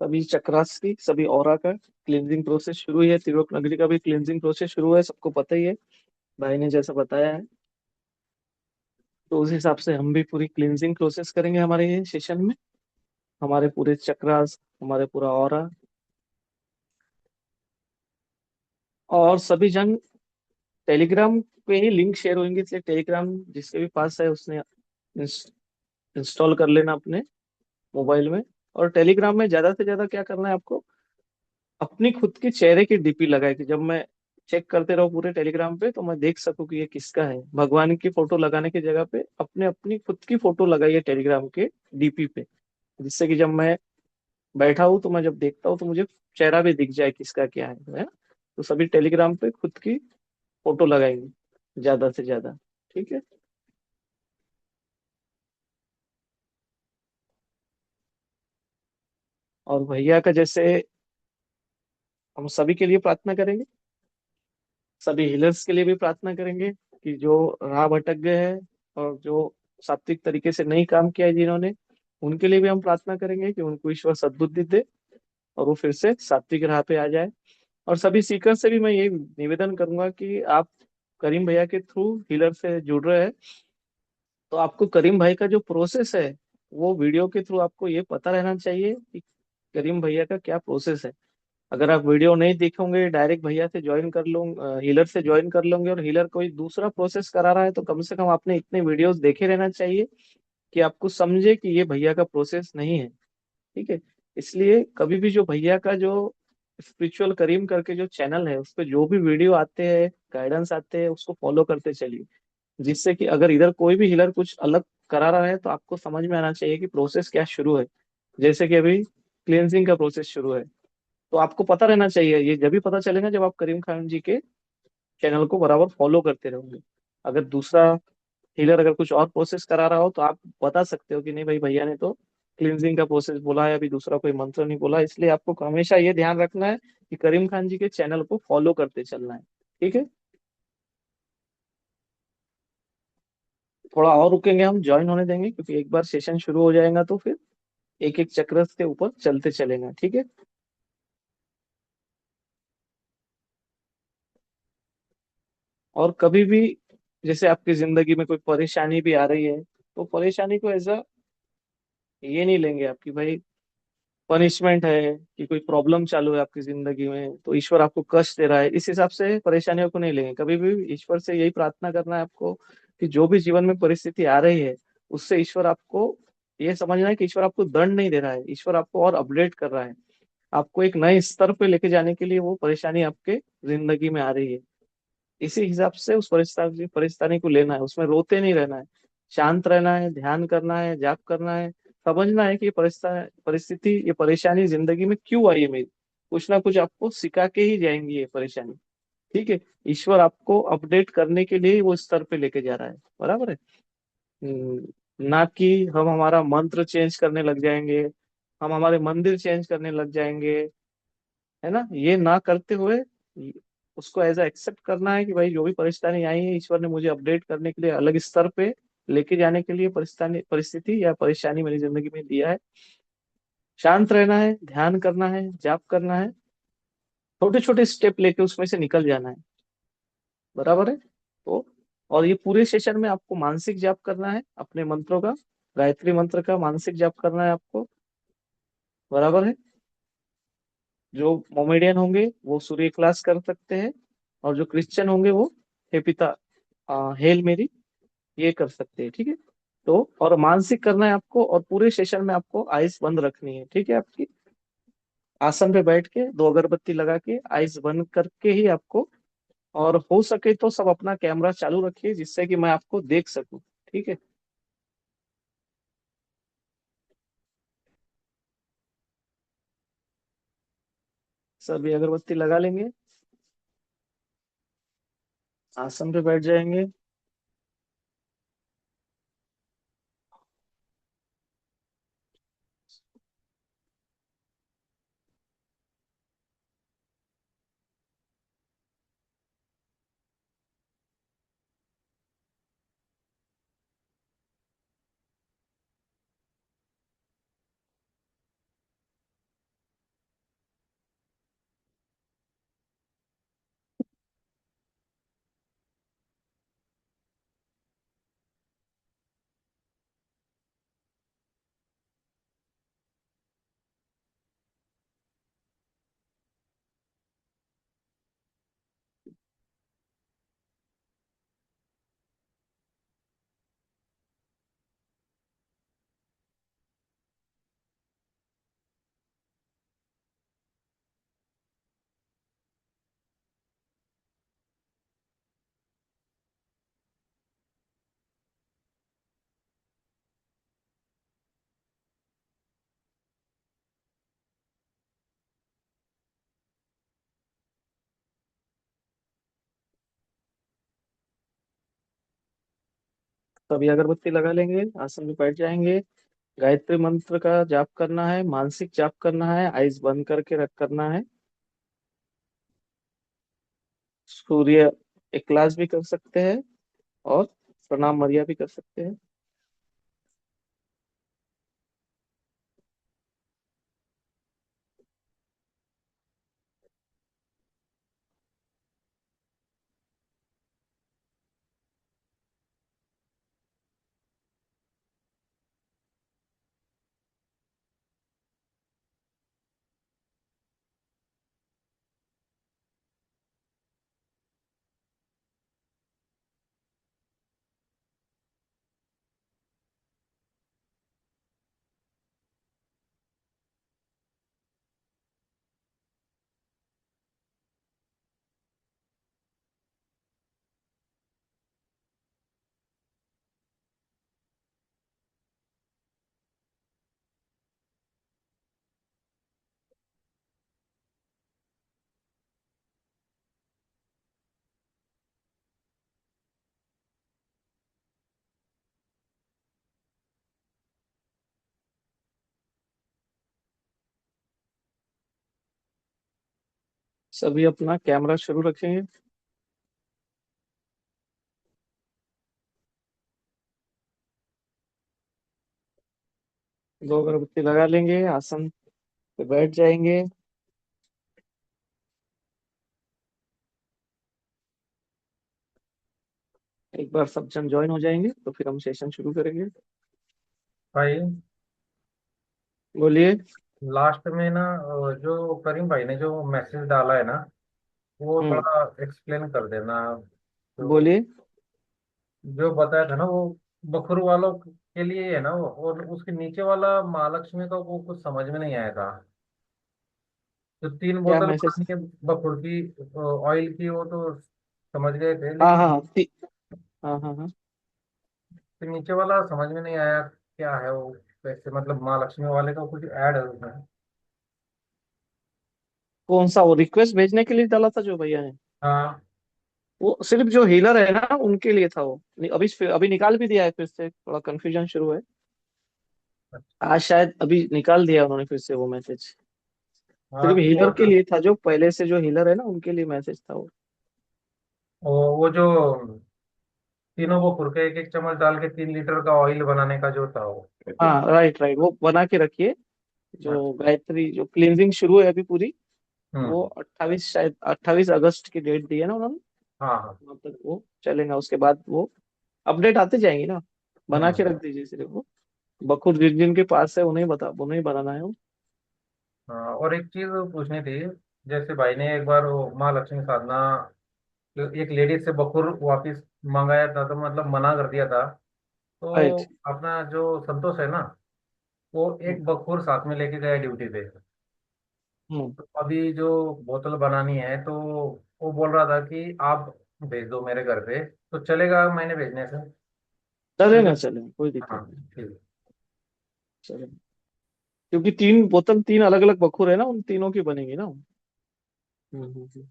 सभी चक्रास की, सभी ऑरा का क्लींजिंग प्रोसेस शुरू ही है। त्रिलोक नगरी का भी क्लींजिंग प्रोसेस शुरू है, सबको पता ही है, भाई ने जैसा बताया है। तो उस हिसाब से हम भी पूरी क्लींजिंग प्रोसेस करेंगे हमारे ये सेशन में। हमारे पूरे चक्रास, हमारे पूरा ऑरा, और सभी जन टेलीग्राम पे ही लिंक शेयर होंगे, इसलिए टेलीग्राम जिसके भी पास है उसने इंस्टॉल कर लेना अपने मोबाइल में। और टेलीग्राम में ज्यादा से ज्यादा क्या करना है आपको, अपनी खुद के चेहरे की डीपी लगाए कि जब मैं चेक करते रहूं पूरे टेलीग्राम पे तो मैं देख सकूं कि ये किसका है। भगवान की फोटो लगाने की जगह पे अपने अपनी खुद की फोटो लगाइए टेलीग्राम के डीपी पे, जिससे कि जब मैं बैठा हूं तो मैं जब देखता हूँ तो मुझे चेहरा भी दिख जाए किसका क्या है। तो सभी टेलीग्राम पे खुद की फोटो लगाएंगे ज्यादा से ज्यादा। ठीक है। और भैया का जैसे हम सभी के लिए प्रार्थना करेंगे, सभी हीलर्स के लिए भी प्रार्थना करेंगे कि जो राह भटक गए हैं और जो सात्विक तरीके से नहीं काम किया है जिन्होंने, उनके लिए भी हम प्रार्थना करेंगे कि उनको ईश्वर सद्बुद्धि दे और वो फिर से सात्विक राह पे आ जाए। और सभी सीकर से भी मैं ये निवेदन करूंगा कि आप करीम भैया के थ्रू हीलर से जुड़ रहे हैं, तो आपको करीम भाई का जो प्रोसेस है वो वीडियो के थ्रू आपको ये पता रहना चाहिए कि करीम भैया का क्या प्रोसेस है। अगर आप वीडियो नहीं देखोगे, डायरेक्ट भैया से ज्वाइन कर लो, हीलर से ज्वाइन कर लोगे और हीलर कोई दूसरा प्रोसेस करा रहा है, तो कम से कम आपने इतने वीडियोस देखे रहना चाहिए कि आपको समझे कि ये भैया का प्रोसेस नहीं है। ठीक है। इसलिए कभी भी जो भैया का जो स्पिरिचुअल करीम करके जो चैनल है उस पर जो भी वीडियो आते हैं, गाइडेंस आते हैं, उसको फॉलो करते चलिए, जिससे कि अगर इधर कोई भी हीलर कुछ अलग करा रहा है तो आपको समझ में आना चाहिए कि प्रोसेस क्या शुरू है। जैसे कि अभी क्लींजिंग का प्रोसेस शुरू है, तो आपको पता रहना चाहिए। ये जब भी पता चलेगा जब आप करीम खान जी के चैनल को बराबर फॉलो करते रहोगे। अगर दूसरा हीलर अगर कुछ और प्रोसेस करा रहा हो तो आप बता सकते हो कि नहीं भाई, भैया ने तो क्लींजिंग का प्रोसेस बोला है, अभी दूसरा कोई मंत्र नहीं बोला। इसलिए आपको हमेशा ये ध्यान रखना है कि करीम खान जी के चैनल को फॉलो करते चलना है। ठीक है। थोड़ा और रुकेंगे, हम ज्वाइन होने देंगे, क्योंकि एक बार सेशन शुरू हो जाएगा तो फिर एक एक चक्र के ऊपर चलते चलेंगे। ठीक है। और कभी भी जैसे आपकी जिंदगी में कोई परेशानी भी आ रही है, तो परेशानी को ऐसा ये नहीं लेंगे आपकी भाई पनिशमेंट है कि कोई प्रॉब्लम चालू है आपकी जिंदगी में तो ईश्वर आपको कष्ट दे रहा है, इस हिसाब से परेशानियों को नहीं लेंगे। कभी भी ईश्वर से यही प्रार्थना करना है आपको कि जो भी जीवन में परिस्थिति आ रही है उससे ईश्वर आपको ये समझना है कि ईश्वर आपको दंड नहीं दे रहा है, ईश्वर आपको और अपडेट कर रहा है। आपको एक नए स्तर पे लेके जाने के लिए वो परेशानी आपके जिंदगी में आ रही है। इसी हिसाब से उस परिस्थिति को लेना है, उसमें रोते नहीं रहना है, शांत रहना है, ध्यान करना है, जाप करना है। समझना है कि ये परिस्थिति, ये परेशानी जिंदगी में क्यों आई है मेरी, कुछ ना कुछ आपको सिखा के ही जाएंगी ये परेशानी। ठीक है। ईश्वर आपको अपडेट करने के लिए ही वो स्तर पे लेके जा रहा है। बराबर है। ना कि हम हमारा मंत्र चेंज करने लग जाएंगे, हम हमारे मंदिर चेंज करने लग जाएंगे, है ना। ये ना करते हुए उसको एज अ एक्सेप्ट करना है कि भाई जो भी परेशानी आई है ईश्वर ने मुझे अपडेट करने के लिए अलग स्तर पे लेके जाने के लिए परिस्थिति परिस्थिति या परेशानी मेरी जिंदगी में दिया है। शांत रहना है, ध्यान करना है, जाप करना है, छोटे छोटे स्टेप लेके उसमें से निकल जाना है। बराबर है। तो और ये पूरे सेशन में आपको मानसिक जाप करना है अपने मंत्रों का, गायत्री मंत्र का मानसिक जाप करना है आपको। बराबर है। जो मोमेडियन होंगे वो सूर्य क्लास कर सकते हैं, और जो क्रिश्चियन होंगे वो हे पिता, हेल मेरी, ये कर सकते हैं। ठीक है। तो और मानसिक करना है आपको, और पूरे सेशन में आपको आइज बंद रखनी है। ठीक है। आपकी आसन पे बैठ के दो अगरबत्ती लगा के आइज बंद करके ही आपको, और हो सके तो सब अपना कैमरा चालू रखिए जिससे कि मैं आपको देख सकूं। ठीक है। सभी अगरबत्ती लगा लेंगे, आसन पे बैठ जाएंगे। तभी अगरबत्ती लगा लेंगे, आसन में बैठ जाएंगे। गायत्री मंत्र का जाप करना है, मानसिक जाप करना है, आइज बंद करके रख करना है। सूर्य एक क्लास भी कर सकते हैं, और प्रणाम मरिया भी कर सकते हैं। सभी अपना कैमरा शुरू रखेंगे। दो अगरबत्ती लगा लेंगे, आसन पे बैठ जाएंगे। एक बार सब जन ज्वाइन हो जाएंगे तो फिर हम सेशन शुरू करेंगे। भाई, बोलिए। लास्ट में ना जो करीम भाई ने जो मैसेज डाला है ना, वो हम्म। थोड़ा एक्सप्लेन कर देना। जो बोलिए। जो बताया था ना वो बखुर वालों के लिए है ना वो, और उसके नीचे वाला महालक्ष्मी का वो कुछ समझ में नहीं आया था। जो तीन क्या बोतल मैसेज? पानी के बखुर की, ऑयल की, वो तो समझ गए थे, हाँ लेकिन हाँ हाँ, हाँ हाँ हाँ। फिर नीचे वाला समझ में नहीं आया क्या है वो। कैसे मतलब महालक्ष्मी वाले का कुछ ऐड है उसमें? कौन सा वो रिक्वेस्ट भेजने के लिए डाला था जो भैया ने? हाँ। वो सिर्फ जो हीलर है ना उनके लिए था वो। अभी अभी निकाल भी दिया है, फिर से थोड़ा कंफ्यूजन शुरू है। आज शायद अभी निकाल दिया उन्होंने फिर से वो मैसेज। हाँ सिर्फ तो हीलर के लिए था, जो पहले से जो हीलर है ना उनके लिए मैसेज था वो। वो जो तीनों को खुर के एक एक चम्मच डाल के 3 लीटर का ऑयल बनाने का जो था वो। हाँ राइट राइट, वो बना के रखिए। जो अच्छा। गायत्री जो क्लींजिंग शुरू है अभी पूरी, वो हम्म। 28, शायद 28 अगस्त की डेट दी है ना उन्होंने। हाँ हाँ। वहां तक वो चलेगा, उसके बाद वो अपडेट आते जाएंगी ना। बना के हम्म। रख दीजिए सिर्फ वो। बखूर जिन जिन के पास है उन्हें बता, उन्हें बनाना है वो। हाँ, और एक चीज पूछनी थी। जैसे भाई ने एक बार वो माँ लक्ष्मी साधना, एक लेडीज से बखुर वापिस मंगाया था, तो मतलब मना कर दिया था। तो राइट। अपना जो संतोष है ना, वो हम्म एक बखुर साथ में लेके गया ड्यूटी पे। हम्म। तो अभी जो बोतल बनानी है, तो वो बोल रहा था कि आप भेज दो मेरे घर पे, तो चलेगा मैंने भेजने से? चलेगा क्योंकि चलेगा, कोई हाँ, दिक्कत नहीं। ठीक है। चलेगा। क्योंकि तीन बोतल, तीन अलग अलग बखूर है ना, उन तीनों की बनेगी ना। हम्म।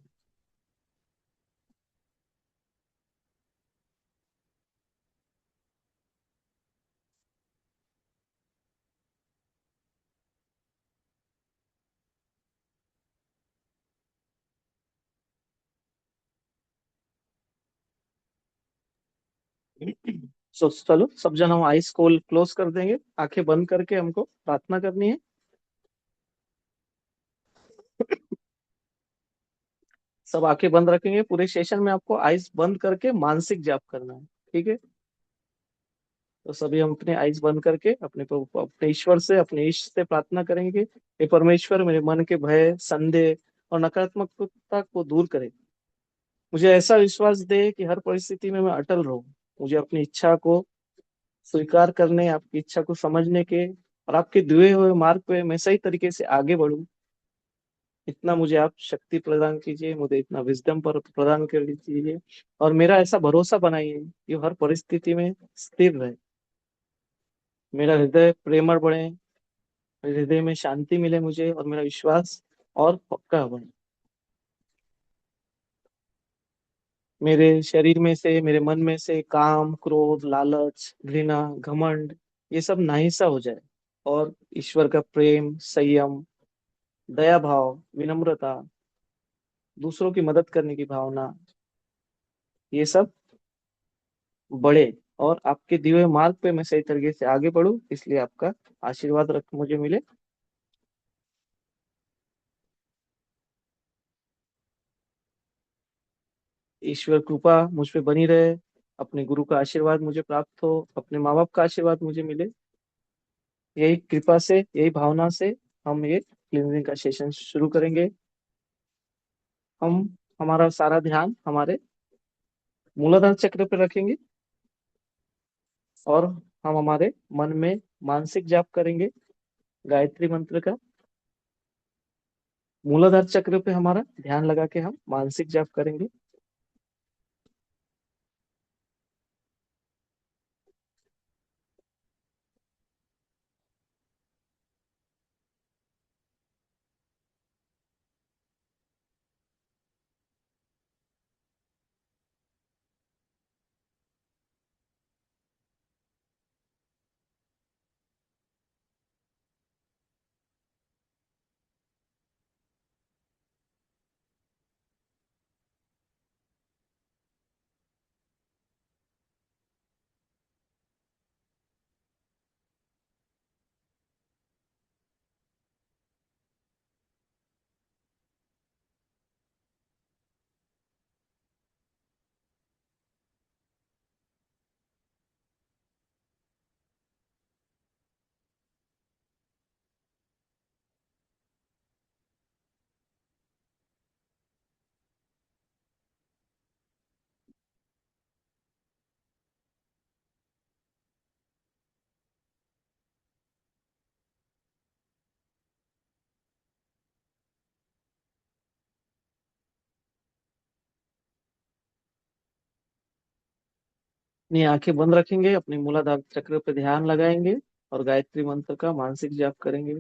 सो चलो सब जन हम आइस को क्लोज कर देंगे, आंखें बंद करके हमको प्रार्थना करनी है। सब आंखें बंद रखेंगे पूरे सेशन में, आपको आइस बंद करके मानसिक जाप करना है। ठीक है? तो सभी हम अपने आइस बंद करके अपने ईश्वर से, अपने इष्ट से प्रार्थना करेंगे। हे परमेश्वर, मेरे मन के भय, संदेह और नकारात्मकता को दूर करें। मुझे ऐसा विश्वास दे कि हर परिस्थिति में मैं अटल रहूं। मुझे अपनी इच्छा को स्वीकार करने, आपकी इच्छा को समझने के और आपके दिए हुए मार्ग पे मैं सही तरीके से आगे बढ़ूं, इतना मुझे आप शक्ति प्रदान कीजिए, मुझे इतना विजडम पर प्रदान कर दीजिए। और मेरा ऐसा भरोसा बनाइए कि हर परिस्थिति में स्थिर रहे। मेरा हृदय प्रेमळ बने, मेरे हृदय में शांति मिले मुझे, और मेरा विश्वास और पक्का बने। मेरे शरीर में से, मेरे मन में से काम, क्रोध, लालच, घृणा, घमंड, ये सब नाहीसा हो जाए। और ईश्वर का प्रेम, संयम, दया भाव, विनम्रता, दूसरों की मदद करने की भावना, ये सब बढ़े। और आपके दिए हुए मार्ग पे मैं सही तरीके से आगे बढ़ूं, इसलिए आपका आशीर्वाद रख मुझे मिले। ईश्वर कृपा मुझ पे बनी रहे, अपने गुरु का आशीर्वाद मुझे प्राप्त हो, अपने माँ बाप का आशीर्वाद मुझे मिले। यही कृपा से, यही भावना से हम ये क्लींजिंग का सेशन शुरू करेंगे। हम हमारा सारा ध्यान हमारे मूलाधार चक्र पे रखेंगे, और हम हमारे मन में मानसिक जाप करेंगे गायत्री मंत्र का। मूलाधार चक्र पे हमारा ध्यान लगा के हम मानसिक जाप करेंगे। अपनी आंखें बंद रखेंगे, अपने मूलाधार चक्र पे ध्यान लगाएंगे और गायत्री मंत्र का मानसिक जाप करेंगे।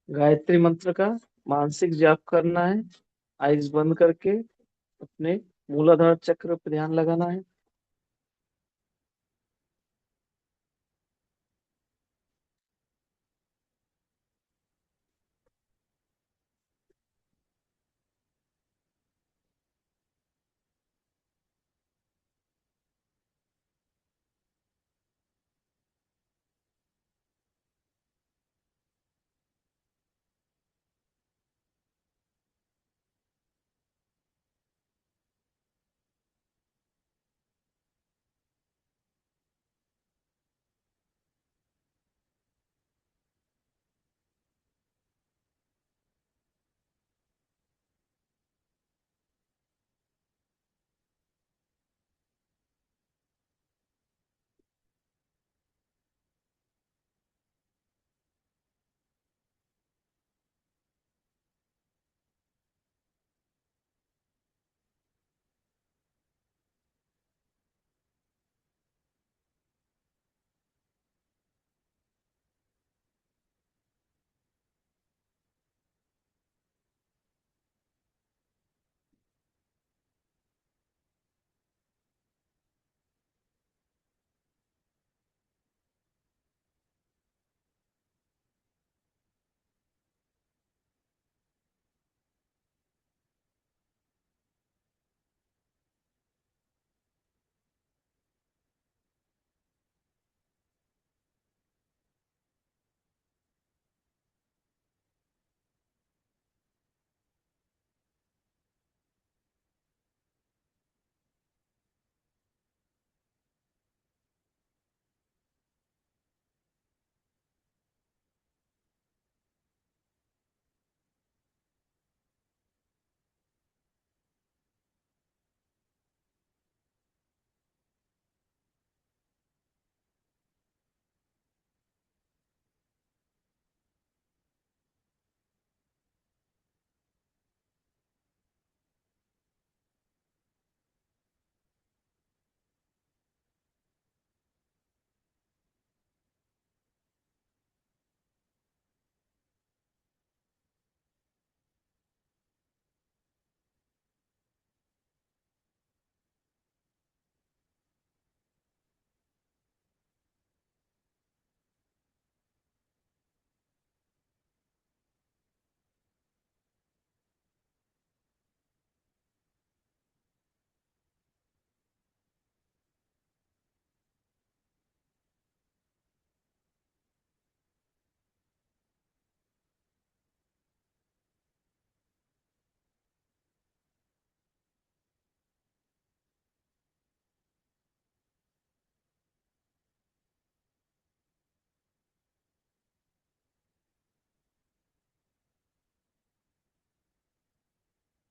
गायत्री मंत्र का मानसिक जाप करना है, आइज बंद करके अपने मूलाधार चक्र पे ध्यान लगाना है।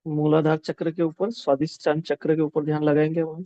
मूलाधार चक्र के ऊपर, स्वादिष्टान चक्र के ऊपर ध्यान लगाएंगे वहां।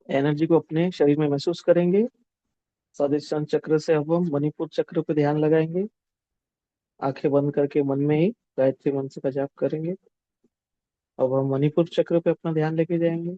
एनर्जी को अपने शरीर में महसूस करेंगे। स्वादिष्टान चक्र से अब हम मणिपुर चक्र पे ध्यान लगाएंगे। आंखें बंद करके मन में ही गायत्री मंत्र का जाप करेंगे। अब हम मणिपुर चक्र पे अपना ध्यान लेके जाएंगे।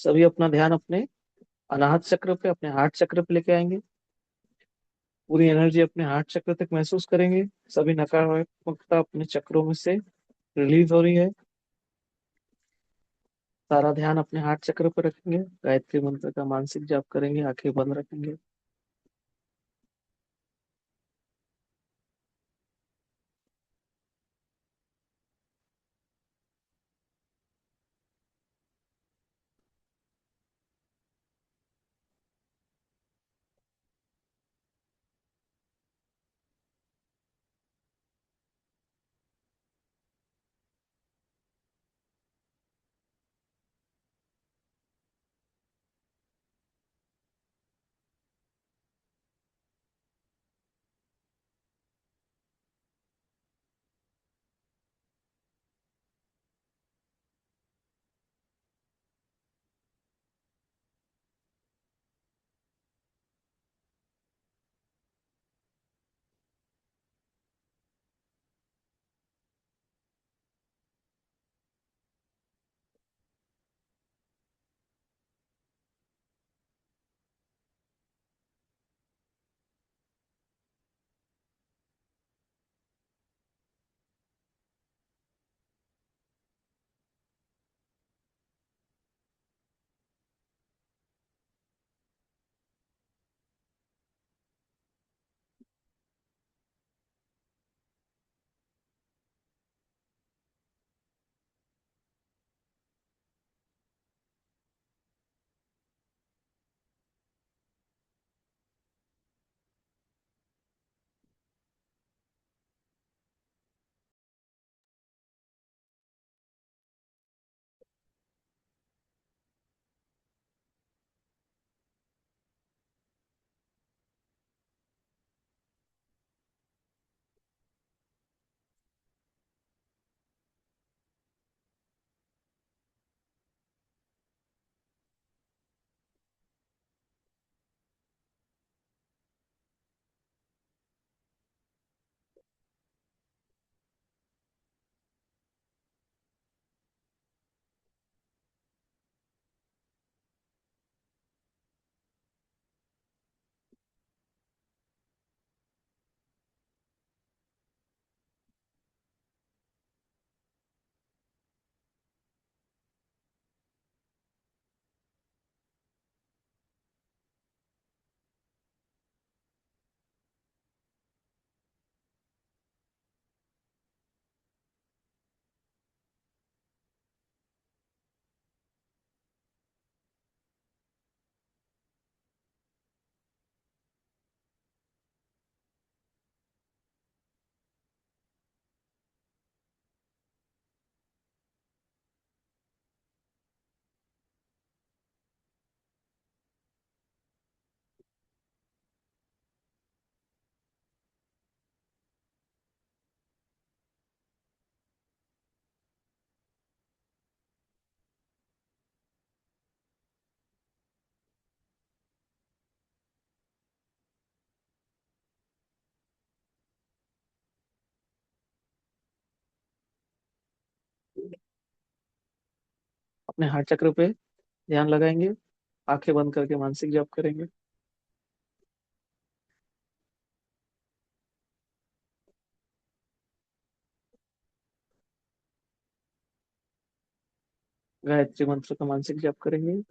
सभी अपना ध्यान अपने अनाहत चक्र पे, अपने हार्ट चक्र पे लेके आएंगे। पूरी एनर्जी अपने हार्ट चक्र तक महसूस करेंगे। सभी नकारात्मकता अपने चक्रों में से रिलीज हो रही है। सारा ध्यान अपने हार्ट चक्र पर रखेंगे। गायत्री मंत्र का मानसिक जाप करेंगे, आंखें बंद रखेंगे। अपने हार्ट चक्र पे ध्यान लगाएंगे, आंखें बंद करके मानसिक जाप करेंगे। गायत्री मंत्र का मानसिक जाप करेंगे।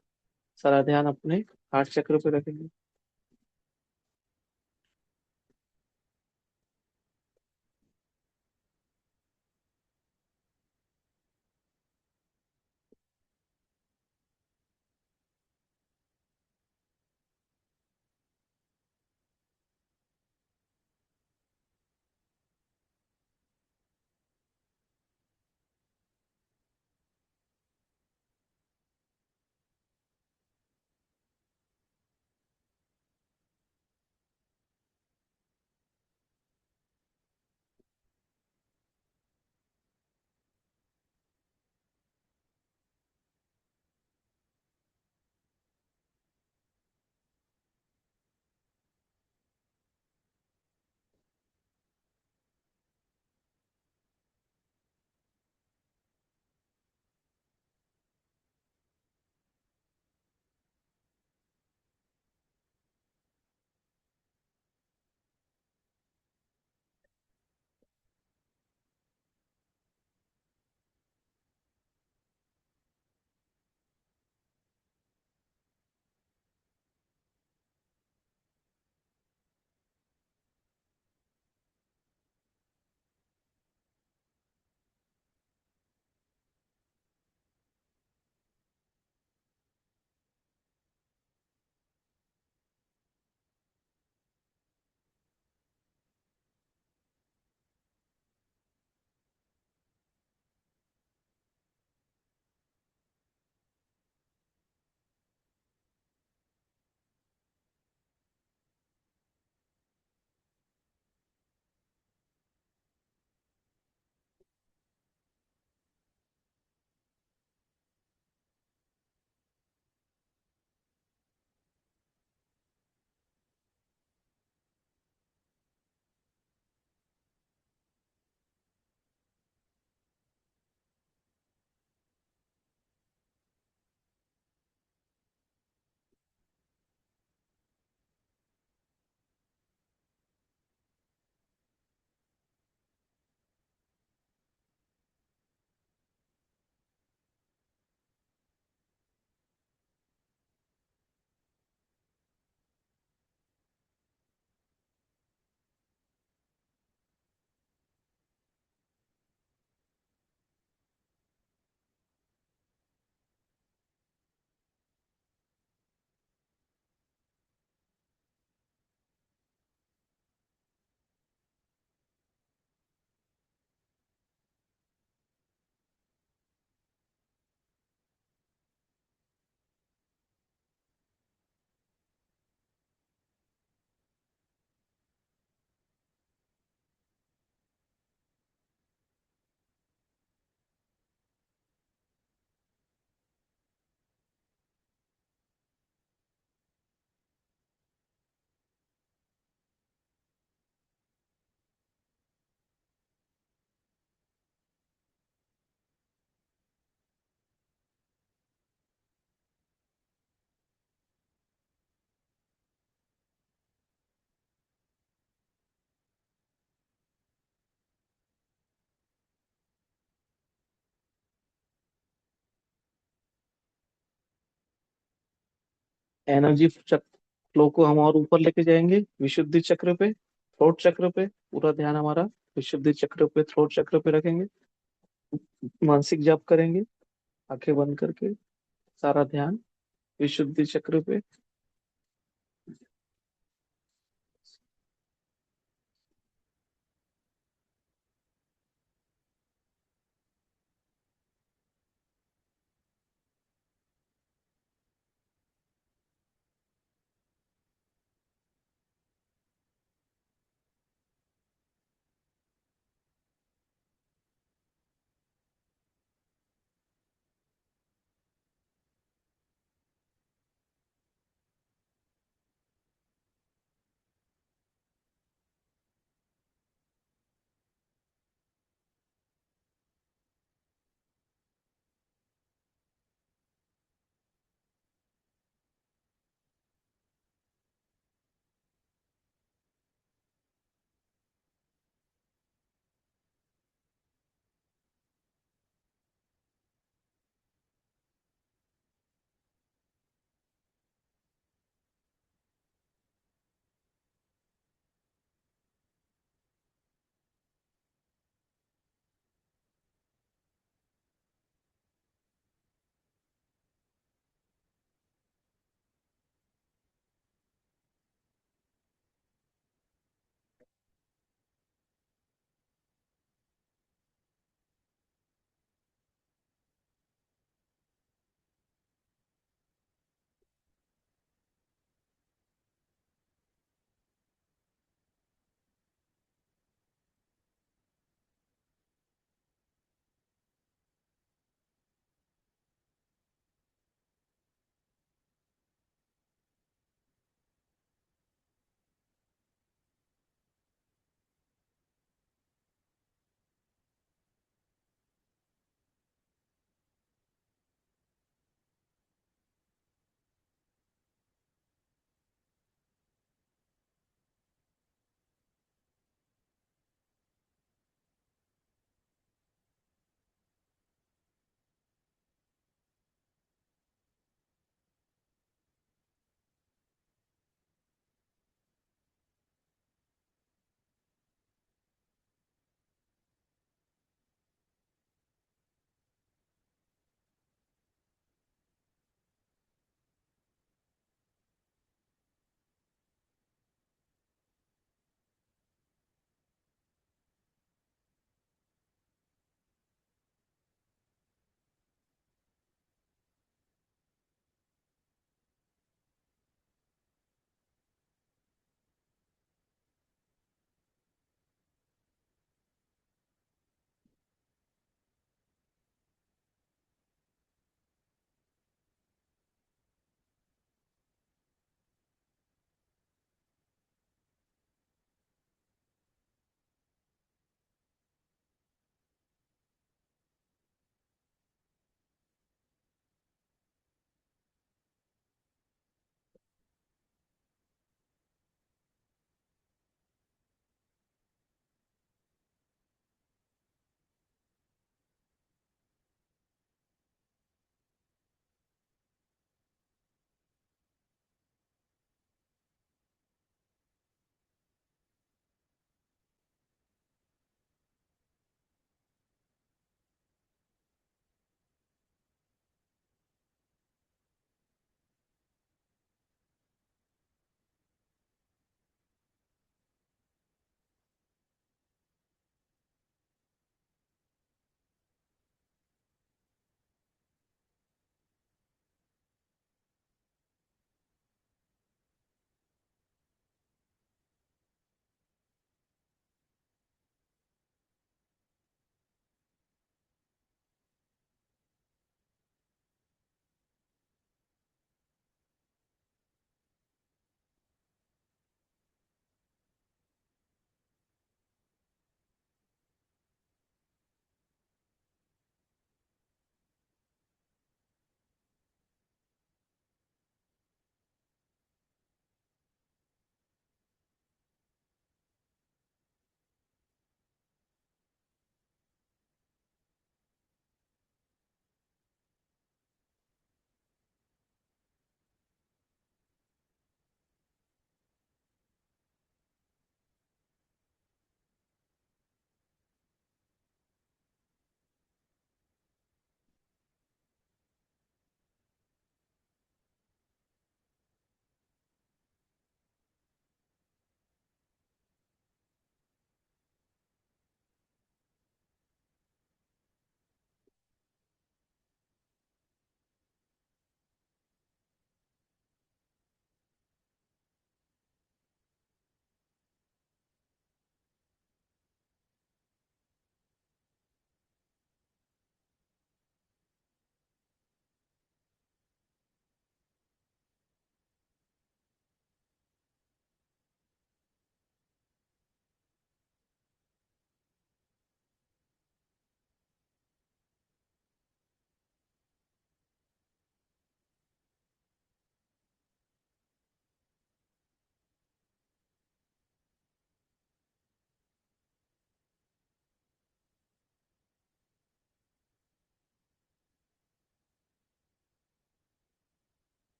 सारा ध्यान अपने हार्ट चक्र पे रखेंगे। एनर्जी फ्लो को हम और ऊपर लेके जाएंगे विशुद्धि चक्र पे, थ्रोट चक्र पे। पूरा ध्यान हमारा विशुद्धि चक्र पे, थ्रोट चक्र पे रखेंगे। मानसिक जाप करेंगे आंखें बंद करके, सारा ध्यान विशुद्धि चक्र पे।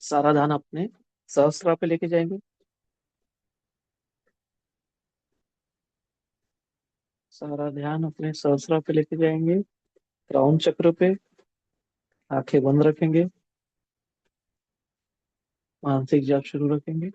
सारा ध्यान अपने सहस्त्रा पे लेके जाएंगे। सारा ध्यान अपने सहस्त्रा पे लेके जाएंगे, क्राउन चक्र पे। आंखें बंद रखेंगे, मानसिक जाप शुरू रखेंगे।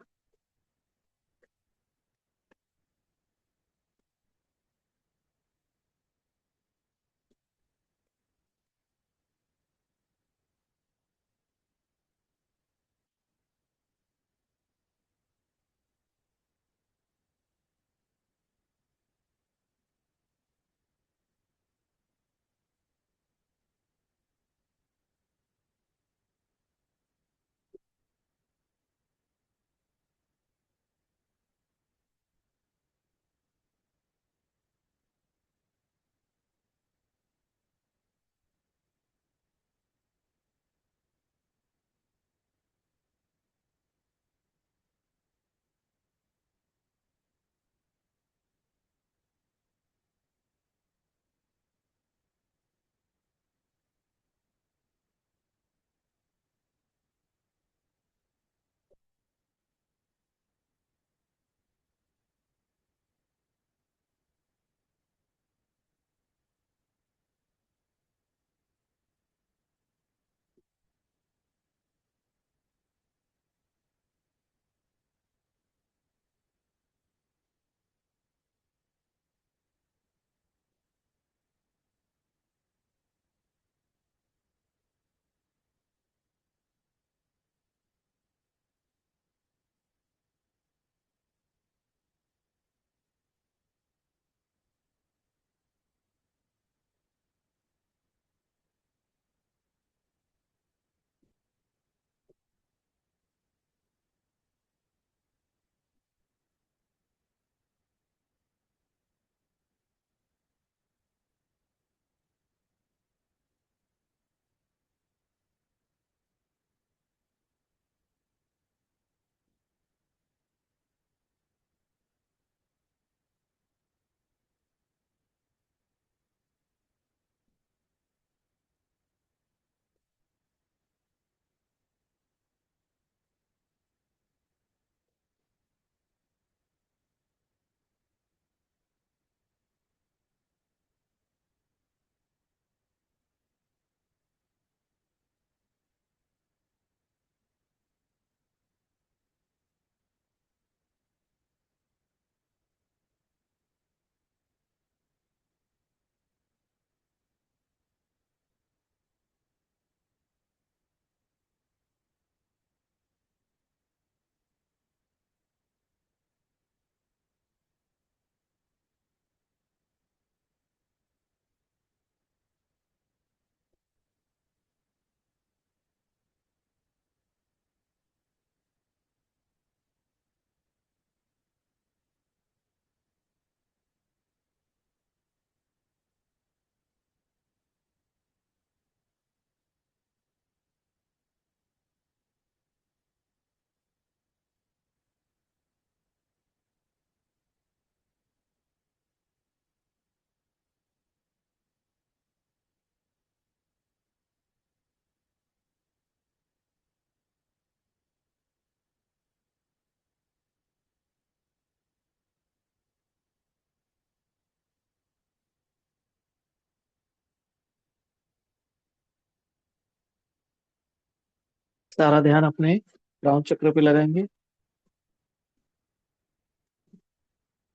सारा ध्यान अपने क्राउन चक्र पे लगाएंगे।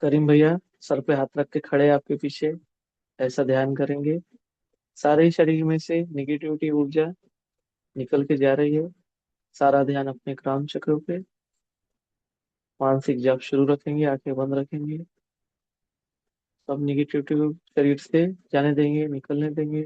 करीम भैया सर पे हाथ रख के खड़े हैं आपके पीछे, ऐसा ध्यान करेंगे। सारे ही शरीर में से निगेटिविटी ऊर्जा निकल के जा रही है। सारा ध्यान अपने क्राउन चक्र पे। मानसिक जाप शुरू रखेंगे, आंखें बंद रखेंगे। सब निगेटिविटी को शरीर से जाने देंगे, निकलने देंगे।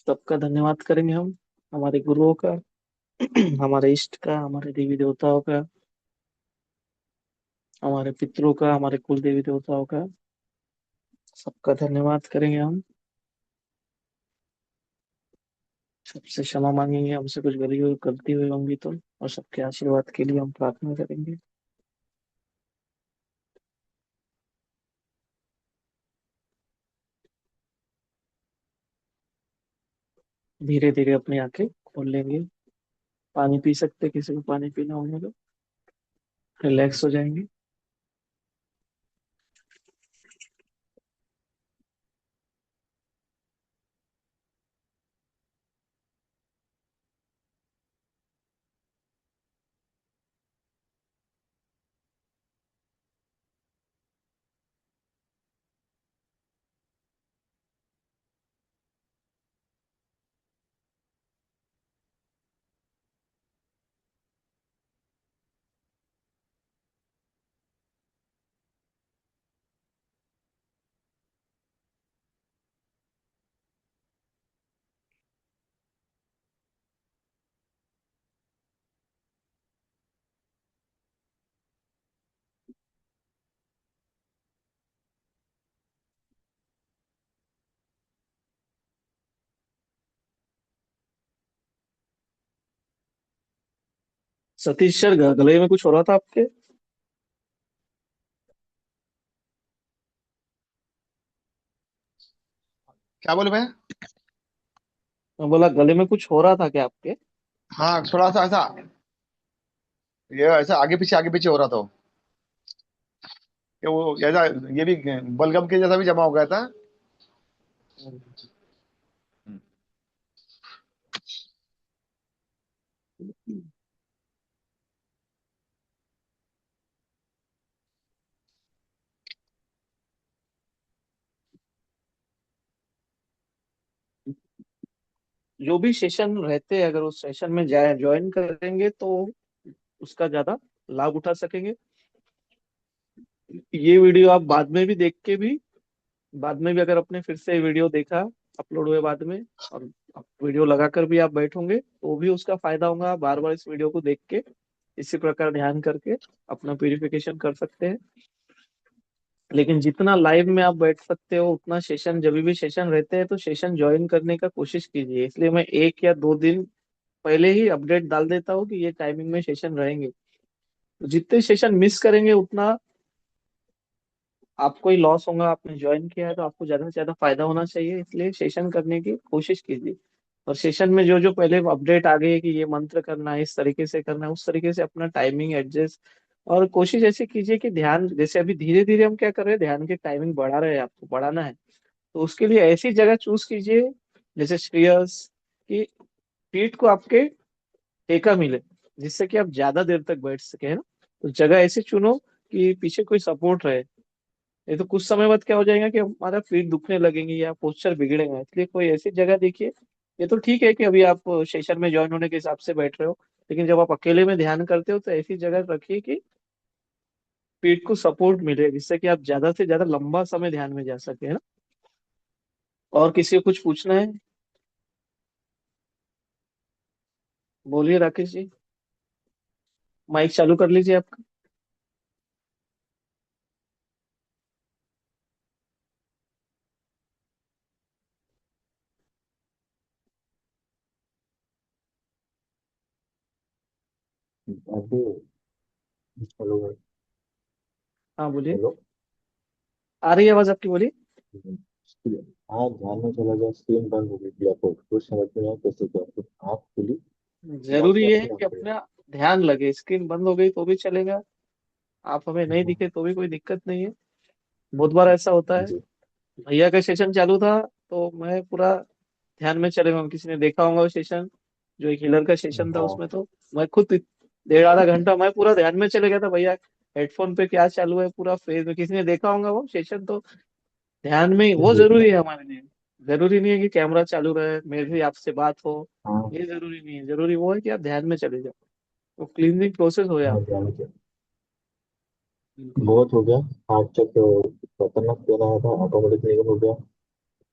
सबका धन्यवाद करेंगे हम, हमारे गुरुओं का, हमारे इष्ट का, हमारे देवी देवताओं का, हमारे पितरों का, हमारे कुल देवी देवताओं का, सबका धन्यवाद करेंगे हम। सबसे क्षमा मांगेंगे, हमसे कुछ गलती हुई होंगी तो, और सबके आशीर्वाद के लिए हम प्रार्थना करेंगे। धीरे धीरे अपनी आंखें खोल लेंगे। पानी पी सकते, किसी को पानी पीना होगा तो रिलैक्स हो जाएंगे। सतीश सर, गले में कुछ हो रहा था आपके? क्या बोले मैं? मैं बोला गले में कुछ हो रहा था क्या आपके? हाँ, थोड़ा सा ऐसा, ये ऐसा आगे पीछे हो रहा था कि वो ऐसा, ये भी बलगम के जैसा भी जमा हो गया था। जो भी सेशन रहते हैं, अगर उस सेशन में जाए ज्वाइन करेंगे तो उसका ज्यादा लाभ उठा सकेंगे। ये वीडियो आप बाद में भी देख के भी, बाद में भी अगर आपने फिर से वीडियो देखा अपलोड हुए बाद में, और वीडियो लगाकर भी आप बैठोगे तो भी उसका फायदा होगा। बार बार इस वीडियो को देख के इसी प्रकार ध्यान करके अपना प्यूरिफिकेशन कर सकते हैं। लेकिन जितना लाइव में आप बैठ सकते हो उतना सेशन, जब भी सेशन रहते हैं तो सेशन ज्वाइन करने का कोशिश कीजिए। इसलिए मैं 1 या 2 दिन पहले ही अपडेट डाल देता हूँ कि ये टाइमिंग में सेशन रहेंगे। तो जितने सेशन मिस करेंगे उतना आपको ही लॉस होगा। आपने ज्वाइन किया है तो आपको ज्यादा से ज्यादा फायदा होना चाहिए, इसलिए सेशन करने की कोशिश कीजिए। और सेशन में जो जो पहले अपडेट आ गई है कि ये मंत्र करना है, इस तरीके से करना है, उस तरीके से अपना टाइमिंग एडजस्ट। और कोशिश ऐसी कीजिए कि ध्यान, जैसे अभी धीरे धीरे हम क्या कर रहे हैं, ध्यान की टाइमिंग बढ़ा रहे हैं, आपको बढ़ाना है। तो उसके लिए ऐसी जगह चूज कीजिए जैसे श्रेयस, कि पीठ को आपके टेका मिले, जिससे कि आप ज्यादा देर तक बैठ सके, है ना। तो जगह ऐसी चुनो कि पीछे कोई सपोर्ट रहे। नहीं तो कुछ समय बाद क्या हो जाएगा कि हमारा पीठ दुखने लगेंगे या पोस्चर बिगड़ेगा। इसलिए कोई ऐसी जगह देखिए। ये तो ठीक है कि अभी आप सेशन में ज्वाइन होने के हिसाब से बैठ रहे हो, लेकिन जब आप अकेले में ध्यान करते हो तो ऐसी जगह रखिए कि पीठ को सपोर्ट मिले, जिससे कि आप ज्यादा से ज्यादा लंबा समय ध्यान में जा सके, है ना। और किसी को कुछ पूछना है? बोलिए राकेश जी, माइक चालू कर लीजिए आपका। अभी हेलो भाई। हाँ बोलिए, हेलो। आ रही है आवाज आपकी, बोलिए। हाँ, ध्यान में चला गया, स्क्रीन बंद हो गई थी, आपको कुछ समझ में नहीं आया कैसे क्या, तो आँख खुली, जरूरी वापस ये है अपनी कि आँख खुली। अपना ध्यान लगे। स्क्रीन बंद हो गई तो भी चलेगा, आप हमें नहीं हाँ दिखे तो भी कोई दिक्कत नहीं है। बहुत बार ऐसा होता है। जी। भैया का सेशन चालू था तो मैं पूरा ध्यान में चले गया। किसी ने देखा होगा वो सेशन, जो एक हीलर का सेशन था, हाँ उसमें तो मैं खुद 1.5 आधा घंटा मैं पूरा ध्यान में चले गया था। भैया हेडफोन पे क्या चालू है पूरा फेस में, किसी ने देखा होगा वो सेशन तो। ध्यान में वो जी। जरूरी है हमारे लिए। जरूरी नहीं है कि कैमरा चालू रहे, मेरी आपसे बात हो, हाँ ये जरूरी नहीं है। जरूरी वो है कि आप ध्यान में चले जाओ, तो क्लीनिंग प्रोसेस हो हाँ, आपकी। ध्यान में चला। बिल्कुल। बहुत हो गया। हार्ट चेक खतरनाक पेन आया था, ऑटोमेटिक निकल हो गया,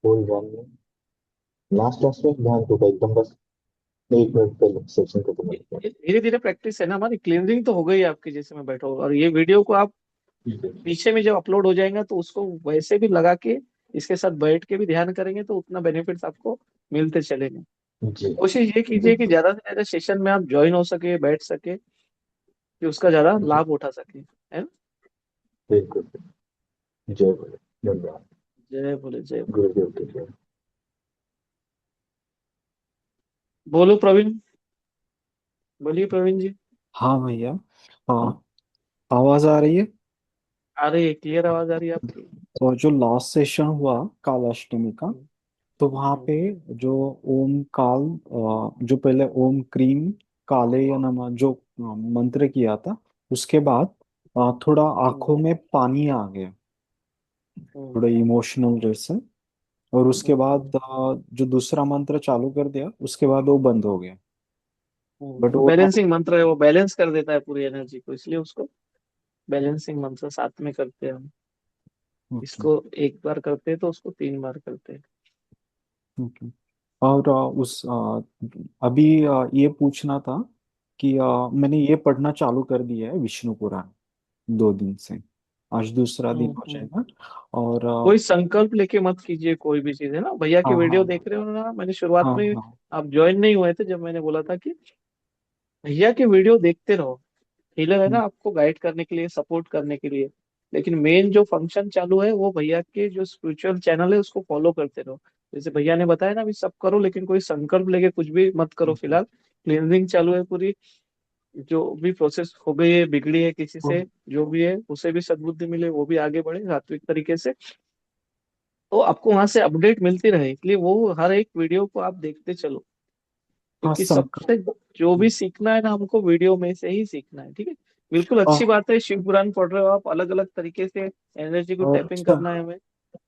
फुल ध्यान में। लास्ट लास्ट में ध्यान होगा एकदम, बस 1 मिनट पहले सेशन खत्म होने का। धीरे धीरे प्रैक्टिस है ना हमारी, क्लींजिंग तो हो गई आपकी। जैसे मैं बैठा हूँ और ये वीडियो को आप ठीक है। पीछे में जब अपलोड हो जाएगा तो उसको वैसे भी लगा के इसके साथ बैठ के भी ध्यान करेंगे तो उतना बेनिफिट्स आपको मिलते चलेंगे। जी। कोशिश ये कीजिए कि बिल्कुल। ज्यादा से ज्यादा सेशन में आप ज्वाइन हो सके, बैठ सके, कि उसका ज्यादा जी। लाभ उठा सके, है ना। बिल्कुल। जय बोले। धन्यवाद। जय बोले, जय बोले। गुरुदेव की जय। बोलो प्रवीण, बोलिए प्रवीण जी। हाँ भैया। हाँ, आवाज आ रही है। आ रही है, क्लियर आवाज आ रही है आपकी। और जो लास्ट सेशन हुआ काल अष्टमी का, हम्म, तो वहाँ पे हम्म, जो ओम काल, जो पहले ओम क्रीम काले या नमः जो मंत्र किया था, उसके बाद थोड़ा हम्म, आंखों में पानी आ गया, हम्म, थोड़ा इमोशनल जैसे। और उसके बाद जो दूसरा मंत्र चालू कर दिया, उसके बाद वो बंद हो गया। बट वो वो ना। बैलेंसिंग मंत्र है, वो बैलेंस कर देता है पूरी एनर्जी को, इसलिए उसको बैलेंसिंग मंत्र साथ में करते हैं हम। ओके। इसको एक बार करते हैं तो उसको 3 बार करते हैं। ओके। और अभी ये पूछना था कि मैंने ये पढ़ना चालू कर दिया है विष्णु पुराण 2 दिन से। आज दूसरा दिन हो हम्म। जाएगा। और कोई संकल्प लेके मत कीजिए कोई भी चीज, है ना। भैया की हाँ हाँ वीडियो देख रहे हो ना, मैंने शुरुआत हाँ में, हाँ आप ज्वाइन नहीं हुए थे जब मैंने बोला था कि भैया की वीडियो देखते रहो। हीलर है ना, हम्म, आपको गाइड करने के लिए, सपोर्ट करने के लिए। लेकिन मेन जो फंक्शन चालू है वो भैया के जो स्पिरिचुअल चैनल है उसको फॉलो करते रहो। जैसे भैया ने बताया ना, अभी सब करो लेकिन कोई संकल्प लेके कुछ भी मत करो हम्म, फिलहाल। क्लींजिंग चालू है पूरी। जो भी प्रोसेस हो गई है, बिगड़ी है किसी से, जो भी है उसे भी सद्बुद्धि मिले, वो भी आगे बढ़े सात्विक तरीके से। तो आपको वहां से अपडेट मिलती रहे, इसलिए वो हर एक वीडियो को आप देखते चलो। हाँ क्योंकि संकल्प। सबसे जो भी सीखना है ना, हमको वीडियो में से ही सीखना है, ठीक है। बिल्कुल अच्छी और बात है, शिव पुराण पढ़ रहे हो आप, अलग अलग तरीके से एनर्जी को और टैपिंग करना है हमें।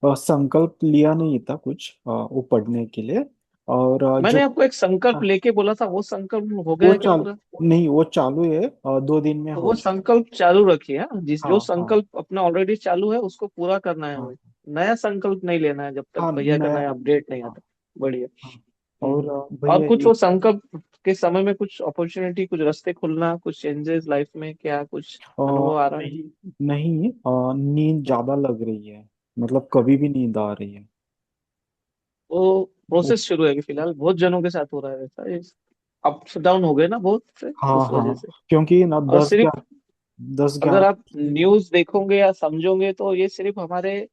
संकल्प लिया नहीं था कुछ वो पढ़ने के लिए। और जो मैंने आपको एक संकल्प लेके बोला था, वो संकल्प हो गया वो है क्या चाल पूरा? नहीं, वो चालू है, 2 दिन में तो हो वो जाए। संकल्प चालू रखिए, हाँ। जिस जो हाँ हाँ संकल्प अपना ऑलरेडी चालू है उसको पूरा करना है हाँ हमें। नया संकल्प नहीं लेना है जब तक हाँ। भैया का नया। नया अपडेट नहीं हाँ आता। बढ़िया। हाँ। और और भैया कुछ वो एक। संकल्प के समय में कुछ अपॉर्चुनिटी, कुछ रास्ते खुलना, कुछ चेंजेस लाइफ में, क्या कुछ अनुभव आ रहा है? नहीं नहीं, नींद ज्यादा लग रही है, मतलब कभी भी नींद आ रही है। वो वो- प्रोसेस शुरू है कि फिलहाल बहुत जनों के साथ हो रहा है वैसा। अप्स डाउन हो गए ना बहुत से, हाँ उस वजह हाँ। से। क्योंकि ना और सिर्फ दस अगर ग्यारह आप न्यूज देखोगे या समझोगे तो ये सिर्फ हमारे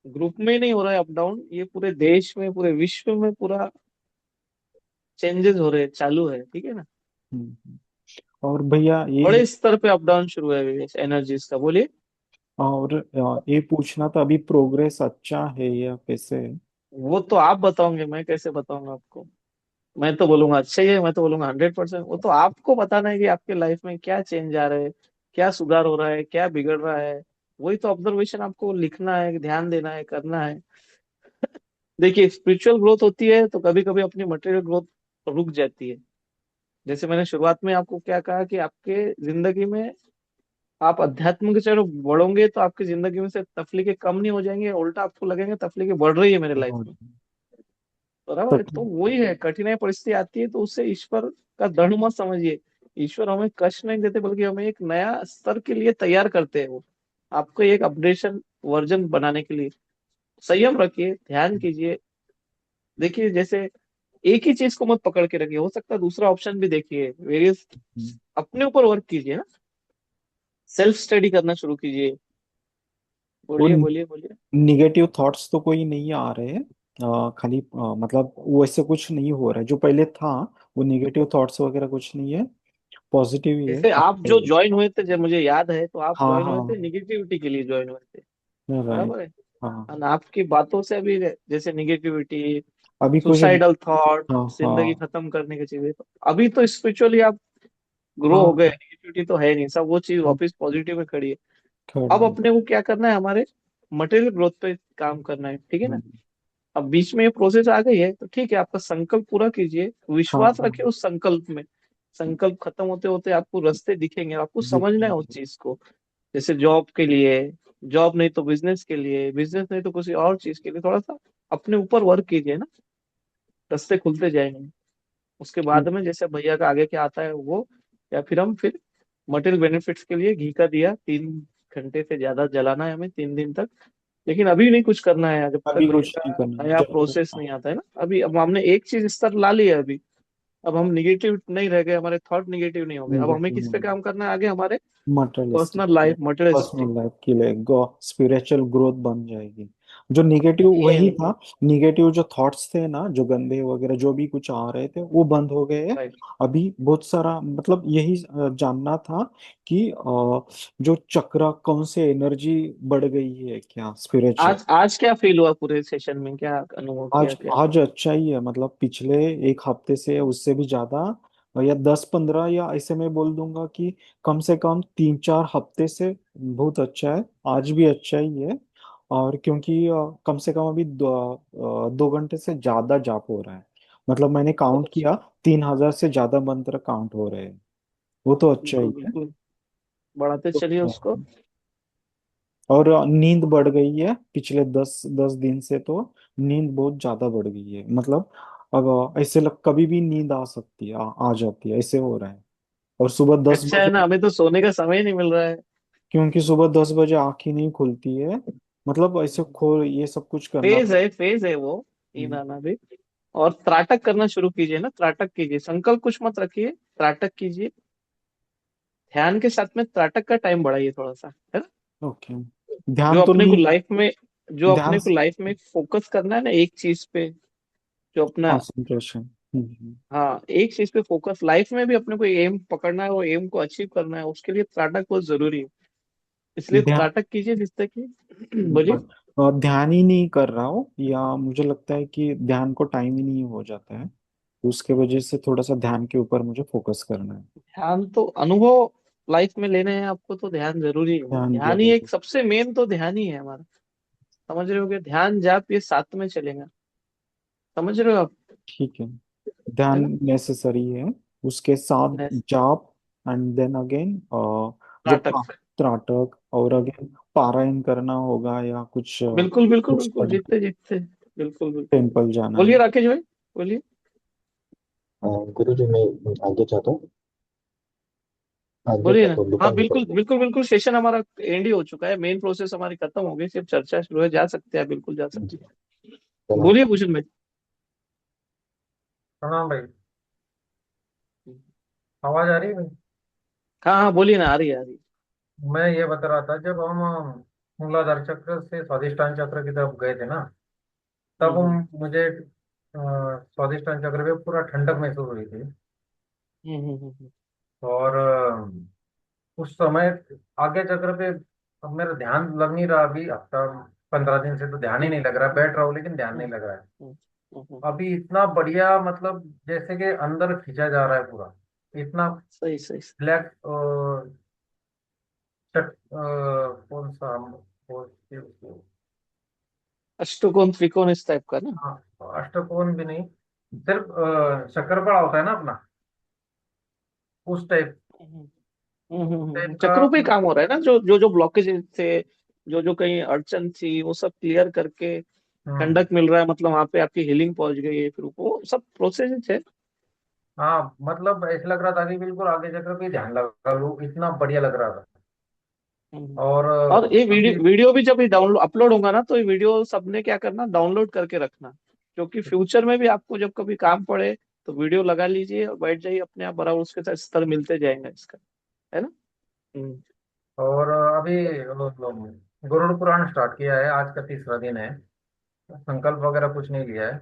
ग्रुप में ही नहीं हो रहा है अप डाउन, ये पूरे देश में, पूरे विश्व में पूरा चेंजेस हो रहे हैं, चालू है, ठीक है ना। और भैया ये। बड़े स्तर पे अप डाउन शुरू है एनर्जीज का, बोलिए। और ये पूछना था, अभी प्रोग्रेस अच्छा है या कैसे है? वो तो आप बताओगे, मैं कैसे बताऊंगा आपको। मैं तो बोलूंगा अच्छा ही है, मैं तो बोलूंगा 100%। वो तो आपको बताना है कि आपके लाइफ में क्या चेंज आ रहा है, क्या सुधार हो रहा है, क्या बिगड़ रहा है। वही तो ऑब्जर्वेशन आपको लिखना है, ध्यान देना है, करना है। देखिए, स्पिरिचुअल ग्रोथ होती है तो कभी कभी अपनी मटेरियल ग्रोथ रुक जाती है। जैसे मैंने शुरुआत में आपको क्या कहा कि आपके जिंदगी में आप अध्यात्म की तरफ बढ़ोगे तो आपकी जिंदगी में से तकलीफें कम नहीं हो जाएंगी, उल्टा आपको लगेंगे तकलीफें बढ़ रही है मेरे लाइफ और में। बराबर है, तो तकलीफ। वही है, कठिनाई परिस्थिति आती है तो उससे ईश्वर का दंड मत समझिए। ईश्वर हमें कष्ट नहीं देते, बल्कि हमें एक नया स्तर के लिए तैयार करते हैं वो, आपको एक अपडेशन वर्जन बनाने के लिए। संयम रखिए, ध्यान कीजिए। देखिए, जैसे एक ही चीज को मत पकड़ के रखिए, हो सकता है दूसरा ऑप्शन भी देखिए, वेरियस। अपने ऊपर वर्क कीजिए ना, सेल्फ स्टडी करना शुरू कीजिए। वो बोलिए, बोलिए, बोलिए। निगेटिव थॉट्स तो कोई नहीं आ रहे हैं। खाली मतलब वैसे कुछ नहीं हो रहा है जो पहले था। वो निगेटिव थॉट्स वगैरह कुछ नहीं है, पॉजिटिव ही है, जैसे आप अच्छा जो ही है। ज्वाइन हुए थे, जब मुझे याद है तो आप हाँ ज्वाइन हुए थे हाँ। निगेटिविटी के लिए ज्वाइन हुए थे। राइट। बराबर है। हाँ। और आपकी बातों से अभी जैसे निगेटिविटी, अभी कुछ। सुसाइडल थॉट, हाँ जिंदगी हाँ खत्म करने की चीजें, तो अभी तो स्पिरिचुअली आप ग्रो हो हाँ गए, निगेटिविटी तो है नहीं, सब वो चीज हाँ। वापस पॉजिटिव में खड़ी है। खड़े अब हैं। अपने को क्या करना है, हमारे मटेरियल ग्रोथ पे काम करना है, ठीक है ना। हम्म, अब बीच में ये प्रोसेस आ गई है तो ठीक है, आपका संकल्प पूरा कीजिए, हाँ विश्वास हाँ। रखिए उस संकल्प में। संकल्प खत्म होते होते आपको रास्ते दिखेंगे, आपको समझना है उस देखिए। चीज को। जैसे जॉब के लिए, जॉब नहीं तो बिजनेस के लिए, बिजनेस नहीं तो किसी और चीज के लिए, थोड़ा सा अपने ऊपर वर्क कीजिए ना। रास्ते खुलते जाएंगे। उसके बाद में जैसे भैया का आगे क्या आता है वो, या फिर हम फिर मटेरियल बेनिफिट्स के लिए घी का दिया 3 घंटे से ज्यादा जलाना है हमें 3 दिन तक। लेकिन अभी नहीं कुछ करना है जब तक अभी भैया कुछ नहीं का करना नया जब प्रोसेस नहीं आता है ना। अभी अब हमने एक चीज स्तर ला लिया है अभी। अब हम निगेटिव नहीं रह गए, हमारे थॉट निगेटिव नहीं हो गए। अब हमें निगेटिव किस पे नहीं, काम करना है आगे, हमारे materialistic personal life materialistic. Personal life के लिए स्पिरिचुअल ग्रोथ बन जाएगी। जो निगेटिव वही ये था, निगेटिव जो थॉट्स थे ना, जो गंदे वगैरह जो भी कुछ आ रहे थे वो बंद हो गए हैं। राइट। अभी बहुत सारा मतलब यही जानना था कि जो चक्र कौन से एनर्जी बढ़ गई है क्या स्पिरिचुअल। आज क्या फील हुआ पूरे सेशन में, क्या अनुभव किया आज क्या? आज अच्छा ही है, मतलब पिछले एक हफ्ते से उससे भी ज्यादा, या 10-15, या ऐसे मैं बोल दूंगा कि कम से कम 3-4 हफ्ते से बहुत अच्छा है। आज भी अच्छा ही है। और क्योंकि कम से कम अभी 2 घंटे से ज्यादा जाप हो रहा है। मतलब मैंने काउंट बहुत किया, 3,000 से ज्यादा मंत्र काउंट हो रहे हैं। वो तो अच्छा बिल्कुल ही है। बिल्कुल, बढ़ाते तो, चलिए उसको। और नींद बढ़ गई है पिछले 10-10 दिन से तो। नींद बहुत ज्यादा बढ़ गई है, मतलब अब ऐसे कभी भी नींद आ सकती है, आ जाती है, ऐसे हो रहा है। और सुबह दस अच्छा है बजे ना, हमें तो सोने का समय ही नहीं मिल रहा है। क्योंकि सुबह 10 बजे आंख ही नहीं खुलती है। मतलब ऐसे खो ये सब कुछ करना फेज है वो, नींद पड़ता। आना भी। और त्राटक करना शुरू कीजिए ना, त्राटक कीजिए, संकल्प कुछ मत रखिए, त्राटक कीजिए। ध्यान के साथ में त्राटक का टाइम बढ़ाइए थोड़ा सा, है ना। ओके। ध्यान जो तो अपने को नहीं। लाइफ में जो ध्यान, अपने को लाइफ में फोकस करना है ना एक चीज पे, जो अपना, कंसंट्रेशन। हाँ एक चीज पे फोकस, लाइफ में भी अपने को एम पकड़ना है, वो एम को अचीव करना है, उसके लिए त्राटक बहुत जरूरी है। इसलिए ध्यान, त्राटक कीजिए जिससे कि बोलिए। और ध्यान ही नहीं कर रहा हूँ, या मुझे लगता है कि ध्यान को टाइम ही नहीं हो जाता है, तो उसके वजह से थोड़ा सा ध्यान के ऊपर मुझे फोकस करना है। ध्यान तो अनुभव लाइफ में लेने हैं आपको, तो ध्यान जरूरी है। ध्यान ध्यान ही एक जरूरी। सबसे मेन तो ध्यान ही है हमारा। समझ रहे हो कि ध्यान जाप ये साथ में चलेगा। समझ रहे हो आप? ठीक है। ध्यान है ना। नेसेसरी है, उसके साथ Yes. जाप, एंड देन अगेन जो त्राटक। त्राटक, और अगेन पारायण करना होगा, या कुछ बिल्कुल बिल्कुल कुछ बिल्कुल, जीतते जीतते। बिल्कुल बिल्कुल। टेम्पल जाना बोलिए है। राकेश भाई, बोलिए। गुरु जी मैं आगे चाहता हूँ, आगे बोलिए ना। चाहता हूँ हाँ दुकान बिल्कुल पर। बिल्कुल बिल्कुल, सेशन हमारा एंड ही हो चुका है, मेन प्रोसेस हमारी खत्म हो गई, सिर्फ चर्चा शुरू है, जा सकते हैं, बिल्कुल जा सकते जी, हैं। प्रणाम। बोलिए भूषण भाई। प्रणाम भाई। आवाज आ रही है भाई? हाँ हाँ बोलिए ना, आ रही है आ रही है। मैं ये बता रहा था, जब हम मूलाधार चक्र से स्वादिष्टान चक्र की तरफ गए थे ना, तब हम्म मुझे स्वादिष्टान चक्र पे पूरा ठंडक महसूस हुई थी। हम्म हम्म हम्म, हम्म। और उस समय आगे चक्र पे अब मेरा ध्यान लग नहीं रहा। अभी हफ्ता 15 दिन से तो ध्यान ही नहीं लग रहा, बैठ रहा हूँ लेकिन ध्यान नहीं हम्म, लग रहा है। हम्म, अभी इतना बढ़िया, मतलब जैसे कि अंदर खींचा जा रहा है पूरा, इतना सही सही सही। ब्लैक कौन सा बोलते हैं उसको? अष्टकोण त्रिकोण इस टाइप का ना। हाँ, अष्टकोण भी नहीं, सिर्फ शक्करपारा होता है ना अपना, उस टाइप, हम्म का। चक्रों पे ही काम हो रहा है ना, जो जो जो ब्लॉकेज थे, जो जो कहीं अड़चन थी वो सब क्लियर करके हम्म। ठंडक मिल रहा है, मतलब वहां पे आपकी हीलिंग पहुंच गई है, फिर वो सब प्रोसेस है। हाँ, मतलब ऐसा लग रहा था कि बिल्कुल आगे चक्कर पे ध्यान लगा लूं, इतना बढ़िया लग रहा था। हम्म। और और ये अभी वीडियो वीडियो भी जब ये डाउनलोड अपलोड होगा ना, तो ये वीडियो सबने क्या करना, डाउनलोड करके रखना। क्योंकि फ्यूचर में भी आपको जब कभी काम पड़े तो वीडियो लगा लीजिए और बैठ जाइए, अपने आप बराबर उसके साथ स्तर मिलते जाएंगे इसका, है ना। हम्म। और अभी गरुड़ पुराण स्टार्ट किया है, आज का तीसरा दिन है। संकल्प वगैरह कुछ नहीं लिया है।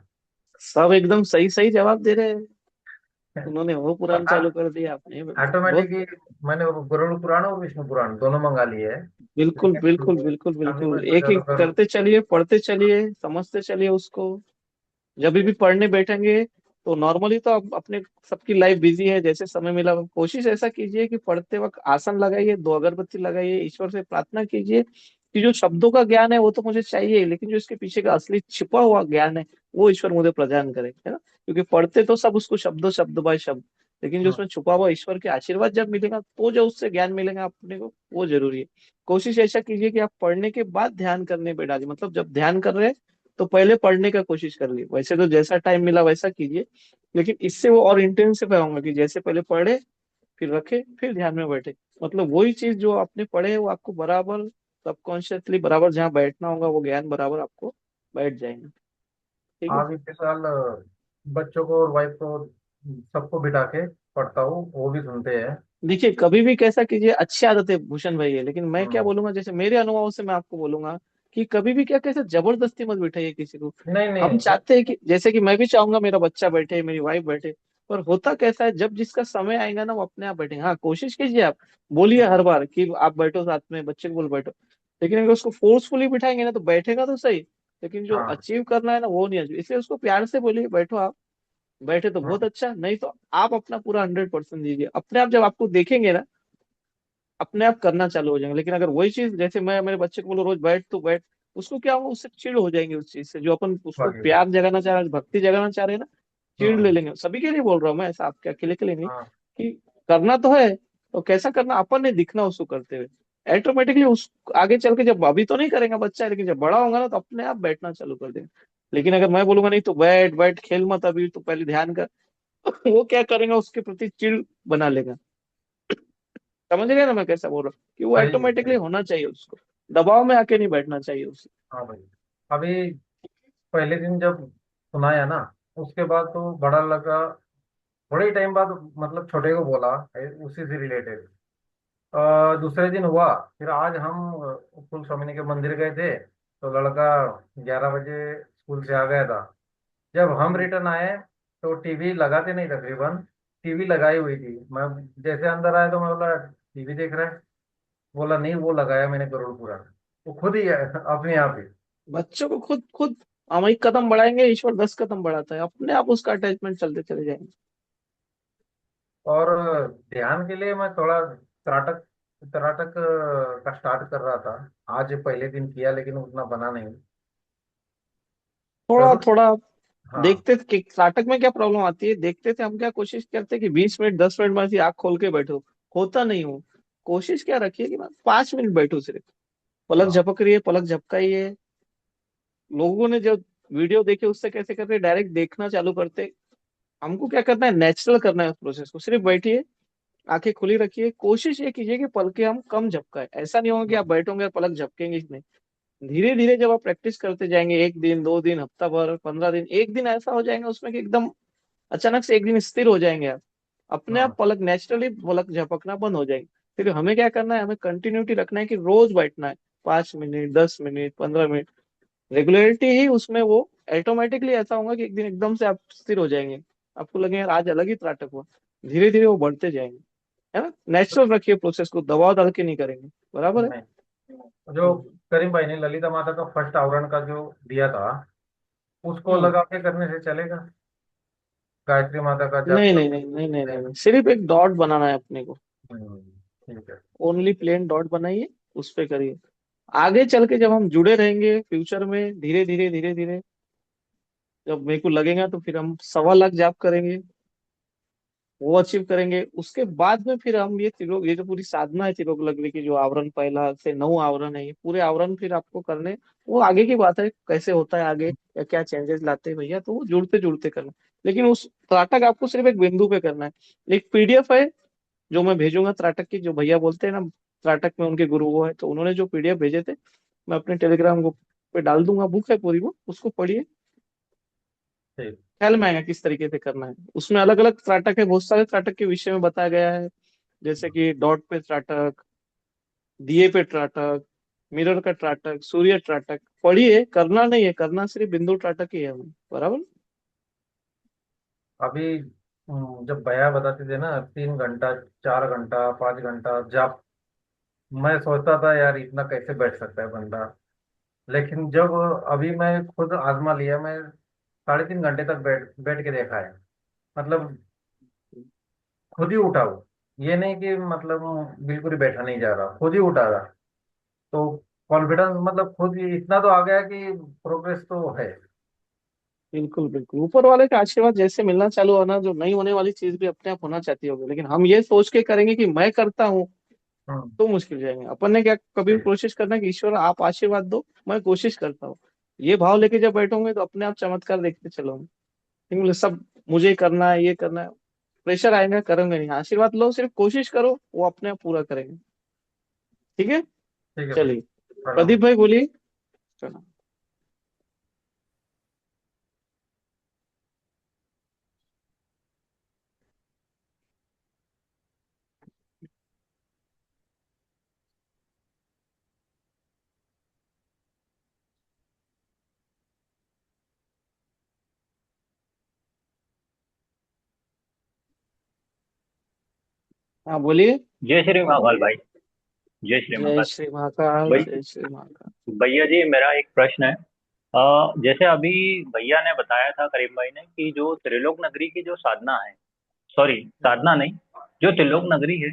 सब एकदम सही सही जवाब दे रहे हैं। उन्होंने वो पुराण चालू कर दिया, आपने बहुत। ऑटोमेटिक ही मैंने वो गरुड़ पुराण और विष्णु पुराण दोनों मंगा लिए है। बिल्कुल बिल्कुल लेकिन बिल्कुल अभी बिल्कुल, मैं एक सोचा था एक करूँ। करते चलिए, पढ़ते चलिए, समझते चलिए उसको। जब भी पढ़ने बैठेंगे तो नॉर्मली तो अब अपने सबकी लाइफ बिजी है, जैसे समय मिला कोशिश ऐसा कीजिए कि पढ़ते वक्त आसन लगाइए, 2 अगरबत्ती लगाइए, ईश्वर से प्रार्थना कीजिए कि जो शब्दों का ज्ञान है वो तो मुझे चाहिए, लेकिन जो इसके पीछे का असली छिपा हुआ ज्ञान है वो ईश्वर मुझे प्रदान करे, है ना। क्योंकि पढ़ते तो सब उसको शब्दों शब्द बाय शब्द, लेकिन जो हम्म। उसमें छुपा हुआ ईश्वर के आशीर्वाद जब मिलेगा तो जो उससे ज्ञान मिलेगा अपने को, वो जरूरी है। कोशिश ऐसा कीजिए कि आप पढ़ने के बाद ध्यान करने बैठा जाइए, मतलब जब ध्यान कर रहे हैं तो पहले पढ़ने का कोशिश कर लिए, वैसे तो जैसा टाइम मिला वैसा कीजिए, लेकिन इससे वो और इंटेंसिफाई होगा कि जैसे पहले पढ़े, फिर रखे, फिर ध्यान में बैठे। मतलब वही चीज जो आपने पढ़े है वो आपको बराबर सबकॉन्शियसली बराबर जहाँ बैठना होगा वो ज्ञान बराबर आपको बैठ जाएंगे। ठीक है। आज इस साल बच्चों को और वाइफ को सबको बिठा के पढ़ता हूँ, वो भी सुनते हैं। देखिए कभी भी कैसा कीजिए, अच्छी आदत है भूषण भाई है, लेकिन मैं क्या हम्म। बोलूंगा, जैसे मेरे अनुभव से मैं आपको बोलूंगा कि कभी भी क्या कैसे जबरदस्ती मत बिठाइए किसी को। नहीं हम नहीं। चाहते हैं कि जैसे कि मैं भी चाहूंगा मेरा बच्चा बैठे, मेरी वाइफ बैठे, पर होता कैसा है जब जिसका समय आएगा ना वो अपने आप बैठेंगे। हाँ कोशिश कीजिए, आप बोलिए हर बार कि आप बैठो साथ में, बच्चे को बोल बैठो, लेकिन अगर उसको फोर्सफुली बिठाएंगे ना तो बैठेगा तो सही, लेकिन जो हाँ। अचीव करना है ना वो नहीं अचीव। इसलिए उसको प्यार से बोलिए बैठो आप, बैठे तो बहुत हम्म। अच्छा, नहीं तो आप अपना पूरा 100% दीजिए। अपने आप जब आपको देखेंगे ना अपने आप करना चालू हो जाएंगे। लेकिन अगर वही चीज जैसे मैं मेरे बच्चे को बोलो रोज बैठ तो बैठ, उसको क्या होगा, उससे चिड़ हो जाएंगे उस चीज से, जो अपन उसको बाकी बात। प्यार जगाना चाह रहे हैं, भक्ति जगाना चाह रहे हैं ना, चिड़ ले हम्म। लेंगे। सभी के लिए बोल रहा हूँ मैं, ऐसा आपके अकेले के लिए नहीं, हाँ। कि करना तो है, तो कैसा करना अपन ने दिखना उसको करते हुए, ऑटोमेटिकली उस आगे चल के, जब अभी तो नहीं करेगा बच्चा है, लेकिन जब बड़ा होगा ना तो अपने आप बैठना चालू कर देगा। लेकिन अगर मैं बोलूंगा नहीं तो बैठ बैठ खेल मत अभी तो पहले ध्यान कर, वो क्या करेगा, उसके प्रति चिड़ बना लेगा। समझ गए ना मैं कैसा बोल रहा हूँ, कि वो सही है, ऑटोमेटिकली सही। होना चाहिए उसको, दबाव में आके नहीं बैठना चाहिए उसे। हाँ भाई। अभी पहले दिन जब सुनाया ना, उसके बाद तो बड़ा लगा। थोड़े ही टाइम बाद मतलब छोटे को बोला उसी से रिलेटेड। दूसरे दिन हुआ, फिर आज हम कुल स्वामिनी के मंदिर गए थे, तो लड़का 11 बजे स्कूल से आ गया था। जब हम हम्म। रिटर्न आए तो टीवी लगाते नहीं, तकरीबन टीवी लगाई हुई थी। मैं जैसे अंदर आया तो मैं बोला टीवी देख रहा है? बोला नहीं, वो लगाया मैंने गरुड़पुरा। वो खुद ही है, अपने आप ही। बच्चों को खुद खुद हम एक कदम बढ़ाएंगे, ईश्वर 10 कदम बढ़ाता है, अपने आप उसका अटैचमेंट चलते चले जाएंगे। और ध्यान के लिए मैं थोड़ा त्राटक त्राटक का स्टार्ट कर रहा था। आज पहले दिन किया लेकिन उतना बना नहीं। थोड़ा करूँ? थोड़ा हाँ। देखते थे कि नाटक में क्या प्रॉब्लम आती है, देखते थे हम, क्या कोशिश करते कि 20 मिनट 10 मिनट में ऐसी आंख खोल के बैठो, होता नहीं हो। कोशिश क्या रखिए कि मैं 5 मिनट बैठू सिर्फ, पलक हाँ। झपक रही है पलक झपकाइए। लोगों ने जो वीडियो देखे उससे कैसे करते, डायरेक्ट देखना चालू करते। हमको क्या करना है, नेचुरल करना है उस प्रोसेस को। सिर्फ बैठिए, आंखें खुली रखिए, कोशिश ये कीजिए कि पलके हम कम झपकाए। ऐसा नहीं होगा कि आप बैठोगे और पलक झपकेंगे ही नहीं। धीरे धीरे जब आप प्रैक्टिस करते जाएंगे, 1 दिन 2 दिन हफ्ता भर 15 दिन, एक दिन ऐसा हो जाएगा उसमें कि एकदम अचानक से एक दिन स्थिर हो जाएंगे आप, अपने आप हाँ। पलक नेचुरली पलक झपकना बंद हो जाएंगे। फिर हमें क्या करना है, हमें कंटिन्यूटी रखना है कि रोज बैठना है, 5 मिनट 10 मिनट 15 मिनट, रेगुलरिटी ही उसमें वो ऑटोमेटिकली ऐसा होगा कि एक दिन एकदम से आप स्थिर हो जाएंगे। आपको लगेगा यार आज अलग ही त्राटक हुआ। धीरे धीरे वो बढ़ते जाएंगे, है ना। नेचुरल रखिए प्रोसेस को, दबाव डाल के नहीं करेंगे, बराबर है। नहीं, जो हम्म। करीम भाई ने ललिता माता का फर्स्ट आवरण का जो दिया था, उसको हम्म। लगा के करने से चलेगा? गायत्री माता का जाप नहीं का? नहीं नहीं नहीं नहीं नहीं नहीं। नहीं। सिर्फ एक डॉट बनाना है अपने को, हम्म, ठीक है। ओनली प्लेन डॉट बनाइए, उस पे करिए। आगे चल के जब हम जुड़े रहेंगे फ्यूचर में, धीरे धीरे धीरे धीरे जब मेरे को लगेगा तो फिर हम 1.25 लाख जाप करेंगे, वो अचीव करेंगे। उसके बाद में फिर हम ये त्रिलोक, ये जो पूरी साधना है त्रिलोक लग्न की, जो आवरण पहला से 9 आवरण है, ये पूरे आवरण फिर आपको करने, वो आगे की बात है कैसे होता है आगे, या क्या चेंजेस लाते हैं भैया, तो वो जुड़ते जुड़ते करना। लेकिन उस त्राटक आपको सिर्फ एक बिंदु पे करना है। एक पीडीएफ है जो मैं भेजूंगा त्राटक की, जो भैया बोलते हैं ना त्राटक में उनके गुरु वो है, तो उन्होंने जो पीडीएफ भेजे थे मैं अपने टेलीग्राम ग्रुप पे डाल दूंगा। बुक है पूरी, वो उसको पढ़िए, ठीक। ख्याल में आएगा किस तरीके से करना है। उसमें अलग अलग त्राटक है, बहुत सारे त्राटक के विषय में बताया गया है, जैसे कि डॉट पे त्राटक, दिए पे त्राटक, मिरर का त्राटक, सूर्य त्राटक। पढ़िए, करना नहीं है, करना सिर्फ बिंदु त्राटक ही है हमें, बराबर। अभी जब भैया बताते थे ना 3 घंटा 4 घंटा 5 घंटा जाप, मैं सोचता था यार इतना कैसे बैठ सकता है बंदा। लेकिन जब अभी मैं खुद आजमा लिया, मैं 3.5 घंटे तक बैठ बैठ के देखा है। मतलब खुद ही उठा वो। ये नहीं कि मतलब बिल्कुल ही बैठा नहीं जा रहा, खुद ही उठा रहा। तो कॉन्फिडेंस मतलब खुद ही इतना तो आ गया कि प्रोग्रेस तो है। बिल्कुल बिल्कुल, ऊपर वाले का आशीर्वाद जैसे मिलना चालू होना, जो नहीं होने वाली चीज भी अपने आप होना चाहती होगी, लेकिन हम ये सोच के करेंगे कि मैं करता हूँ हम्म। तो मुश्किल जाएंगे। अपन ने क्या कभी भी सही। कोशिश करना है कि ईश्वर आप आशीर्वाद दो, मैं कोशिश करता हूँ, ये भाव लेके जब बैठोगे तो अपने आप चमत्कार देखते चलोगे। ठीक है, सब मुझे ही करना है, ये करना है, प्रेशर आएगा, करेंगे नहीं। आशीर्वाद लो, सिर्फ कोशिश करो, वो अपने आप पूरा करेंगे। ठीक है। ठीक है भाई। चलिए, प्रणाम। प्रदीप भाई बोलिए। चलो। हाँ बोलिए। जय श्री महाकाल भाई। जय श्री जय महाकाल। श्री महाकाल, भाई, जय श्री महाकाल। भैया जी मेरा एक प्रश्न है। जैसे अभी भैया ने बताया था, करीम भाई ने, कि जो त्रिलोक नगरी की जो साधना है, सॉरी साधना नहीं, जो त्रिलोक नगरी है,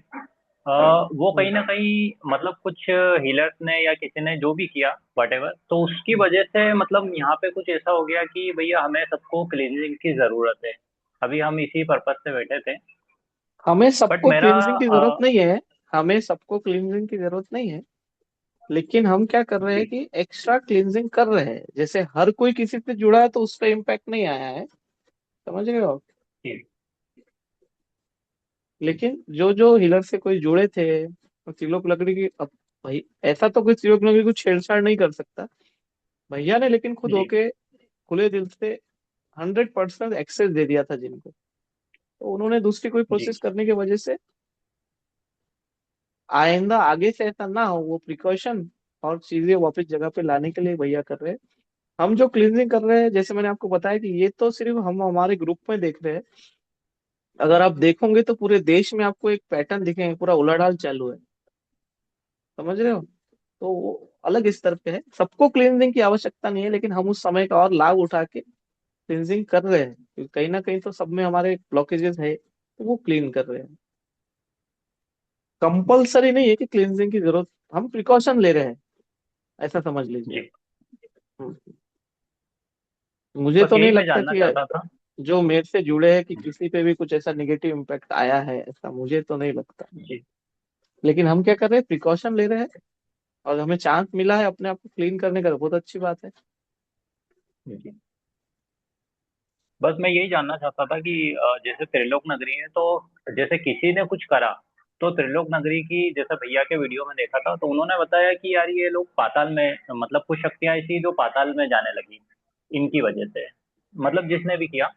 वो कहीं ना कहीं मतलब कुछ हीलर्स ने या किसी ने जो भी किया वटेवर, तो उसकी वजह से मतलब यहाँ पे कुछ ऐसा हो गया कि भैया हमें सबको क्लीनिंग की जरूरत है। अभी हम इसी पर्पज से बैठे थे। हमें बट सबको मेरा क्लींजिंग की जरूरत नहीं है। हमें सबको क्लींजिंग की जरूरत नहीं है। लेकिन हम क्या कर रहे हैं जी कि एक्स्ट्रा क्लींजिंग कर रहे हैं। जैसे हर कोई किसी से जुड़ा है तो उस पर इम्पैक्ट नहीं आया है, समझ रहे हो। जी लेकिन जो जो हीलर से कोई जुड़े थे, तो त्रिलोक लकड़ी की, अब भाई ऐसा तो कोई त्रिलोक लकड़ी को छेड़छाड़ नहीं कर सकता। भैया ने लेकिन खुद जी होके खुले दिल से 100% एक्सेस दे दिया था जिनको। तो उन्होंने दूसरी कोई जी प्रोसेस करने की वजह से आइंदा आगे से ऐसा ना हो, वो प्रिकॉशन और चीजें वापस जगह पे लाने के लिए भैया कर रहे हैं। हम जो क्लींजिंग कर रहे हैं, जैसे मैंने आपको बताया कि ये तो सिर्फ हम हमारे ग्रुप में देख रहे हैं। अगर आप देखोगे तो पूरे देश में आपको एक पैटर्न दिखेंगे, पूरा उलाढाल चालू है। समझ रहे हो। तो वो अलग स्तर पे है, सबको क्लींजिंग की आवश्यकता नहीं है, लेकिन हम उस समय का और लाभ उठा के क्लींजिंग कर रहे हैं, क्योंकि कहीं ना कहीं तो सब में हमारे ब्लॉकेजेस है, तो वो क्लीन कर रहे हैं। कंपलसरी नहीं है कि क्लींजिंग की जरूरत, हम प्रिकॉशन ले रहे हैं, ऐसा समझ लीजिए। जी। हम्म। मुझे बस तो नहीं यही मैं लगता जानना कि चाहता था। जो मेरे से जुड़े हैं कि किसी पे भी कुछ ऐसा निगेटिव इम्पैक्ट आया है, ऐसा मुझे तो नहीं लगता। जी लेकिन हम क्या कर रहे हैं, प्रिकॉशन ले रहे हैं, और हमें चांस मिला है अपने आप को क्लीन करने का, तो बहुत अच्छी बात है। जी। बस मैं यही जानना चाहता था कि जैसे त्रिलोक नगरी है, तो जैसे किसी ने कुछ करा, तो त्रिलोक नगरी की, जैसे भैया के वीडियो में देखा था, तो उन्होंने बताया कि यार ये लोग पाताल में, मतलब कुछ शक्तियां ऐसी जो पाताल में जाने लगी इनकी वजह से, मतलब जिसने भी किया।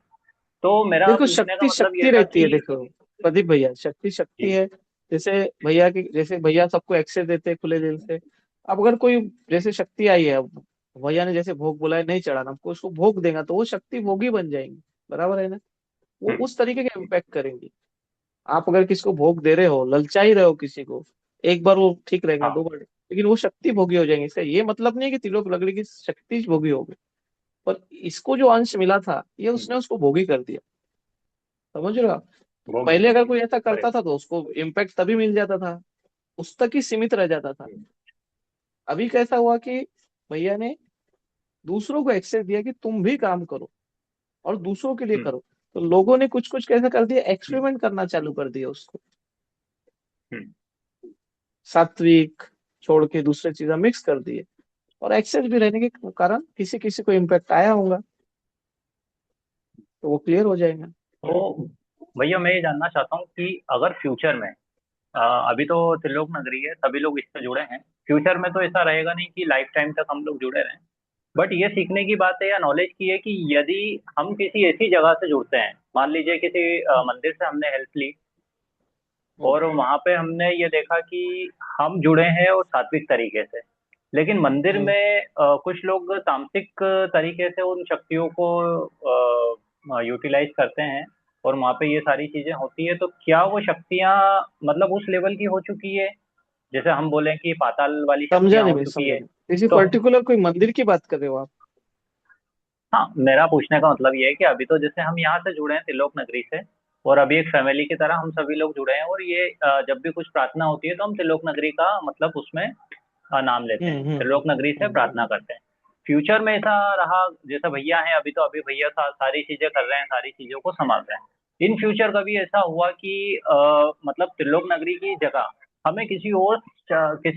तो मेरा देखो, पूछने का शक्ति मतलब ये शक्ति था रहती है। कि देखो प्रदीप भैया, शक्ति शक्ति जी है। जैसे भैया की, जैसे भैया सबको एक्सेस देते हैं खुले दिल से। अब अगर कोई जैसे शक्ति आई है, अब भैया ने जैसे भोग बोला है नहीं चढ़ाना, हमको उसको भोग देगा, तो वो शक्ति भोगी बन जाएंगी। बराबर है ना। वो हम्म, उस तरीके का इम्पैक्ट करेंगी। आप अगर किसी को भोग दे रहे हो, ललचा ही रहे हो किसी को, एक बार वो ठीक रहेंगे, हाँ दो बार, लेकिन वो शक्ति भोगी हो जाएंगे। इसका ये मतलब नहीं है कि त्रिलोक लकड़ी की शक्ति भोगी होगी, पर इसको जो अंश मिला था, ये हम्म, उसने उसको भोगी कर दिया। समझ रहे हो आप? वो भी पहले अगर कोई ऐसा अरे करता था तो उसको इम्पैक्ट तभी मिल जाता था, उस तक ही सीमित रह जाता था। हम्म, अभी कैसा हुआ कि भैया ने दूसरों को एक्सेस दिया कि तुम भी काम करो, और दूसरों के लिए हम्म, करो। तो लोगों ने कुछ कुछ कैसा कर दिया, हम्म, एक्सपेरिमेंट करना चालू कर दिया उसको। हम्म। सात्विक छोड़ के दूसरे चीजें मिक्स कर दिए, और एक्सेस भी रहने के कारण किसी किसी को इम्पैक्ट आया होगा, तो वो क्लियर हो जाएगा। तो भैया मैं ये जानना चाहता हूँ कि अगर फ्यूचर में, अभी तो त्रिलोक नगरी है, सभी लोग इससे जुड़े हैं, फ्यूचर में तो ऐसा रहेगा नहीं कि लाइफ टाइम तक हम लोग जुड़े रहें। बट ये सीखने की बात है या नॉलेज की है कि यदि हम किसी ऐसी जगह से जुड़ते हैं, मान लीजिए किसी हम्म, मंदिर से हमने हेल्प ली, हम्म, और वहां पे हमने ये देखा कि हम जुड़े हैं और सात्विक तरीके से, लेकिन मंदिर हम्म। में कुछ लोग तामसिक तरीके से उन शक्तियों को यूटिलाइज करते हैं, और वहां पे ये सारी चीजें होती है, तो क्या वो शक्तियां मतलब उस लेवल की हो चुकी है, जैसे हम बोलें कि पाताल वाली समझा शक्तियां नहीं हो भाई, चुकी समझा है? नहीं, किसी तो पर्टिकुलर कोई मंदिर की बात कर रहे हो आप? हाँ, मेरा पूछने का मतलब ये है कि अभी तो जैसे हम यहाँ से जुड़े हैं त्रिलोक नगरी से, और अभी एक फैमिली की तरह हम सभी लोग जुड़े हैं, और ये जब भी कुछ प्रार्थना होती है तो हम त्रिलोक नगरी का मतलब उसमें नाम लेते हैं, त्रिलोक नगरी से हम्म। प्रार्थना करते हैं। फ्यूचर में ऐसा रहा, जैसे भैया हैं अभी, तो अभी भैया सारी चीजें कर रहे हैं, सारी चीजों को संभाल रहे हैं। इन फ्यूचर कभी ऐसा हुआ कि मतलब त्रिलोक नगरी की जगह हमें किसी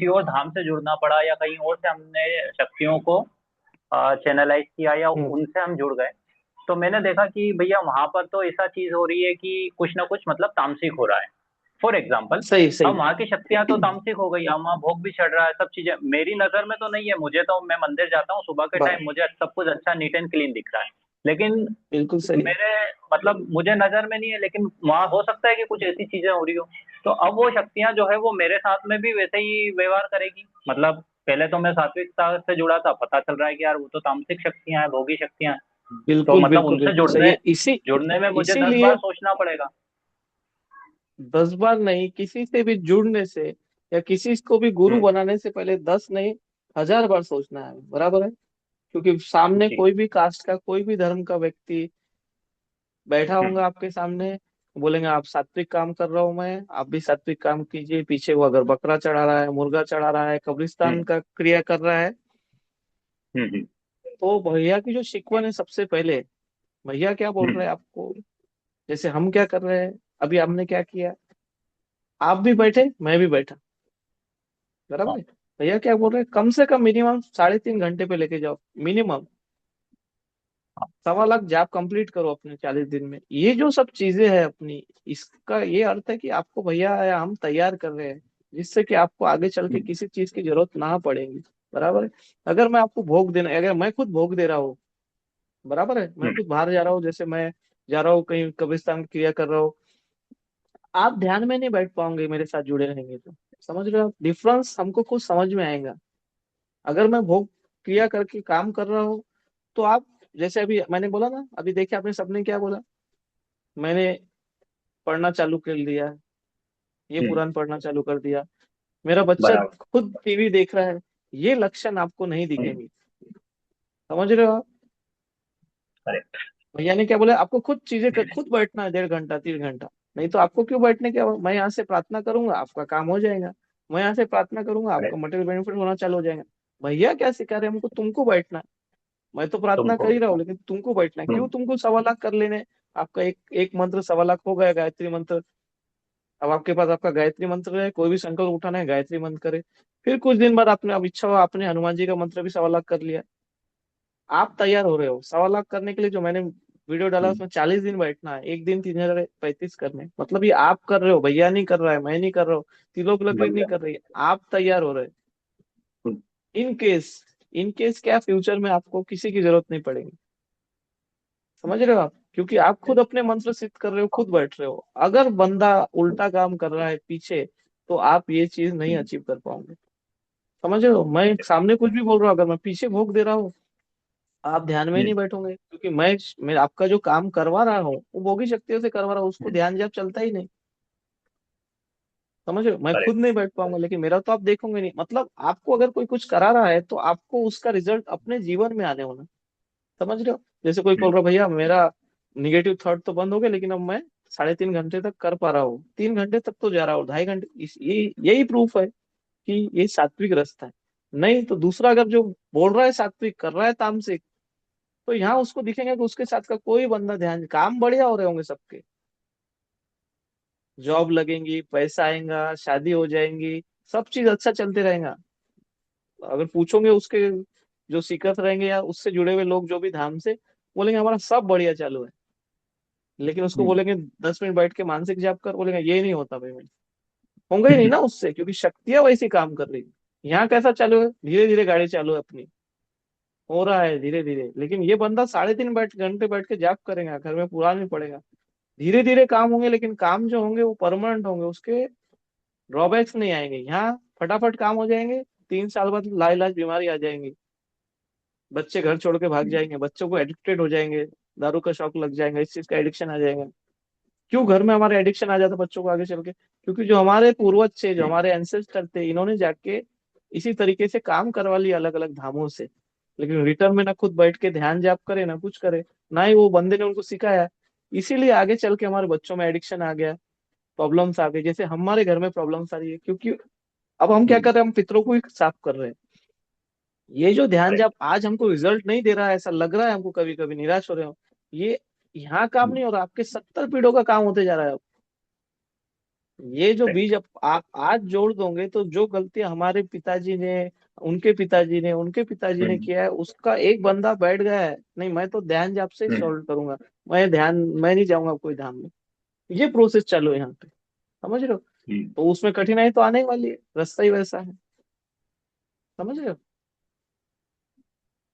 और धाम से जुड़ना पड़ा, या कहीं और से हमने शक्तियों को चैनलाइज किया या हम्म। उनसे हम जुड़ गए, तो मैंने देखा कि भैया वहां पर तो ऐसा चीज हो रही है कि कुछ ना कुछ मतलब तामसिक हो रहा है। फॉर एग्जाम्पल, सही अब सही। वहां की शक्तियां तो तामसिक हो गई, अब वहां भोग भी चढ़ रहा है, सब चीजें मेरी नजर में तो नहीं है, मुझे तो मैं मंदिर जाता हूँ सुबह के बस टाइम, मुझे सब कुछ अच्छा नीट एंड क्लीन दिख रहा है, लेकिन बिल्कुल सही। मेरे मतलब मुझे नजर में नहीं है, लेकिन वहां हो सकता है कि कुछ ऐसी चीजें हो रही हो। तो अब वो शक्तियां जो है वो मेरे साथ में भी वैसे ही व्यवहार करेगी। मतलब पहले तो मैं सात्विकता से जुड़ा था, पता चल रहा है कि यार वो तो तामसिक शक्तियां हैं, भोगी शक्तियां हैं। तो बिल्कुल मतलब बिल्कुल उनसे बिल्कुल सही जुड़ने है। इसी जुड़ने में मुझे 10 बार इसीलिए सोचना पड़ेगा। 10 बार नहीं, किसी से भी जुड़ने से या किसी को भी गुरु हम्म। बनाने से पहले 10 नहीं 1000 बार सोचना है, बराबर है। क्योंकि सामने जी। कोई भी कास्ट का, कोई भी धर्म का व्यक्ति बैठा हम्म। होगा आपके सामने, बोलेंगे आप सात्विक काम कर रहा हूं मैं, आप भी सात्विक काम कीजिए। पीछे वो अगर बकरा चढ़ा रहा है, मुर्गा चढ़ा रहा है, कब्रिस्तान हम्म। का क्रिया कर रहा है, हम्म। तो भैया की जो शिकवन है सबसे पहले, भैया क्या बोल रहे हम्म। हैं आपको, जैसे हम क्या कर रहे हैं, अभी हमने क्या किया, आप भी बैठे मैं भी बैठा, बराबर हाँ। है। भैया क्या बोल रहे हैं, कम से कम मिनिमम 3.5 घंटे पे लेके जाओ, मिनिमम हाँ। 1.25 लाख जाप कंप्लीट करो अपने 40 दिन में। ये जो सब चीजें हैं अपनी, इसका ये अर्थ है कि आपको भैया या हम तैयार कर रहे हैं, जिससे कि आपको आगे चल के हम्म। किसी चीज की जरूरत ना पड़ेगी, बराबर है। अगर मैं आपको भोग देना, अगर मैं खुद भोग दे रहा हूँ, बराबर है, मैं हम्म। खुद बाहर जा रहा हूँ, जैसे मैं जा रहा हूँ कहीं कब्रिस्तान की क्रिया कर रहा हूँ, आप ध्यान में नहीं बैठ पाओगे मेरे साथ जुड़े रहेंगे तो। समझ रहे हो आप डिफरेंस, हमको कुछ समझ में आएगा। अगर मैं भोग क्रिया करके काम कर रहा हूँ, तो आप, जैसे अभी मैंने बोला ना, अभी देखिए आपने सबने क्या बोला, मैंने पढ़ना चालू कर दिया, ये हम्म। पुराण पढ़ना चालू कर दिया, मेरा बच्चा बराबर। खुद टीवी देख रहा है, ये लक्षण आपको नहीं हम्म। दिखेंगे। समझ रहे हो आप। करेक्ट। भैया ने क्या बोला, आपको खुद चीजें खुद बैठना है 1.5 घंटा 3 घंटा। नहीं तो आपको क्यों बैठने क्या, मैं यहाँ से प्रार्थना करूंगा आपका काम हो जाएगा, मैं यहाँ से प्रार्थना करूंगा आपका करेक्ट। मटेरियल बेनिफिट होना चालू हो जाएगा। भैया क्या सिखा रहे हैं हमको, तुमको बैठना है। मैं तो प्रार्थना तुमको कर ही रहा भी। हूँ, लेकिन तुमको बैठना है, क्यों हम्म। तुमको 1.25 लाख कर लेने। आपका एक एक मंत्र 1.25 लाख हो गया, गायत्री मंत्र। अब आपके पास आपका गायत्री मंत्र है, कोई भी संकल्प उठाना है गायत्री मंत्र करे। फिर कुछ दिन बाद आपने, अब इच्छा हो आपने हनुमान जी का मंत्र भी 1.25 लाख कर लिया। आप तैयार हो रहे हो 1.25 लाख करने के लिए। जो मैंने वीडियो डाला हम्म। उसमें 40 दिन बैठना है, एक दिन 3035 करने, मतलब ये आप कर रहे हो, भैया नहीं कर रहा है, मैं नहीं कर रहा हूँ, तिलोक लकड़ी नहीं बढ़िया। कर रही है, आप तैयार हो रहे हैं। हम्म। इन केस, इन केस क्या, फ्यूचर में आपको किसी की जरूरत नहीं पड़ेगी। समझ रहे हो आप, क्योंकि आप खुद अपने मंत्र सिद्ध कर रहे हो, खुद बैठ रहे हो। अगर बंदा उल्टा काम कर रहा है पीछे, तो आप ये चीज नहीं हम्म। अचीव कर पाओगे। समझ रहे हो, मैं सामने कुछ भी बोल रहा हूँ, अगर मैं पीछे भोग दे रहा हूँ, आप ध्यान में नहीं हम्म। बैठोगे, क्योंकि मैं आपका जो काम करवा रहा हूँ वो भोगी शक्तियों से करवा रहा हूँ, उसको हम्म। ध्यान जब चलता ही नहीं। समझ रहे हो, मैं खुद करेक्ट। नहीं बैठ पाऊंगा, लेकिन मेरा तो आप देखोगे नहीं। मतलब आपको अगर कोई कुछ करा रहा है, तो आपको उसका रिजल्ट अपने जीवन में आने होना। समझ रहे हो। जैसे कोई बोल हम्म। रहा भैया मेरा निगेटिव थॉट तो बंद हो गया, लेकिन अब मैं 3.5 घंटे तक कर पा रहा हूँ, 3 घंटे तक तो जा रहा हूँ, 2.5 घंटे, ये यही प्रूफ है कि ये सात्विक रास्ता है। नहीं तो दूसरा अगर जो बोल रहा है सात्विक कर रहा है तामसिक, तो यहाँ उसको दिखेंगे कि उसके साथ का कोई बंदा ध्यान, काम बढ़िया हो रहे होंगे सबके, जॉब लगेंगी, पैसा आएगा, शादी हो जाएंगी, सब चीज अच्छा चलते रहेगा। अगर पूछोगे उसके जो सीखत रहेंगे या उससे जुड़े हुए लोग जो भी धाम से, बोलेंगे हमारा सब बढ़िया चालू है। लेकिन उसको हम्म। बोलेंगे 10 मिनट बैठ के मानसिक जाप कर, बोलेंगे ये नहीं होता पेमेंट, होंगे ही नहीं ना उससे, क्योंकि शक्तियां वैसी काम कर रही है। यहाँ कैसा चालू है, धीरे धीरे गाड़ी चालू है अपनी, हो रहा है धीरे धीरे। लेकिन ये बंदा 3.5 घंटे बैठ के जाप करेगा, घर में पुराण नहीं पड़ेगा, धीरे धीरे काम होंगे, लेकिन काम जो होंगे वो परमानेंट होंगे, उसके ड्रॉबैक्स नहीं आएंगे। यहाँ फटाफट काम हो जाएंगे, 3 साल बाद लाइलाज बीमारी आ जाएंगी, बच्चे घर छोड़ के भाग जाएंगे, बच्चों को एडिक्टेड हो जाएंगे, दारू का शौक लग जाएगा, इस चीज का एडिक्शन आ जाएगा। क्यों घर में हमारे एडिक्शन आ जाता है बच्चों को आगे चल के, क्योंकि जो हमारे पूर्वज थे, जो हमारे एंसेस्टर थे, इन्होंने जाके इसी तरीके से काम करवा लिया अलग अलग धामों से, लेकिन रिटर्न में ना खुद बैठ के ध्यान जाप करे ना कुछ करे, ना ही वो बंदे ने उनको सिखाया। इसीलिए आगे चल के हमारे बच्चों में एडिक्शन आ गया, प्रॉब्लम्स आ गई, जैसे हमारे घर में प्रॉब्लम्स आ रही है, क्योंकि अब हम क्या कर रहे हैं, हम पितरों को ही साफ कर रहे हैं। ये जो ध्यान करेक्ट। जब आज हमको रिजल्ट नहीं दे रहा है, ऐसा लग रहा है हमको, कभी कभी निराश हो रहे हो, ये यहाँ काम नहीं हो रहा, आपके 70 पीढ़ों का काम होते जा रहा है अब। ये जो बीज आप आज जोड़ दोगे, तो जो गलतियां हमारे पिताजी ने, उनके पिताजी ने हम्म, किया है, उसका एक बंदा बैठ गया है, नहीं मैं तो ध्यान जाप से ही हम्म, सॉल्व करूंगा, मैं नहीं जाऊंगा कोई धाम में। ये प्रोसेस चालू है यहाँ पे, समझ रहे हो? हम्म। तो उसमें कठिनाई तो आने ही वाली है, रास्ता ही वैसा है, समझ रहे हो?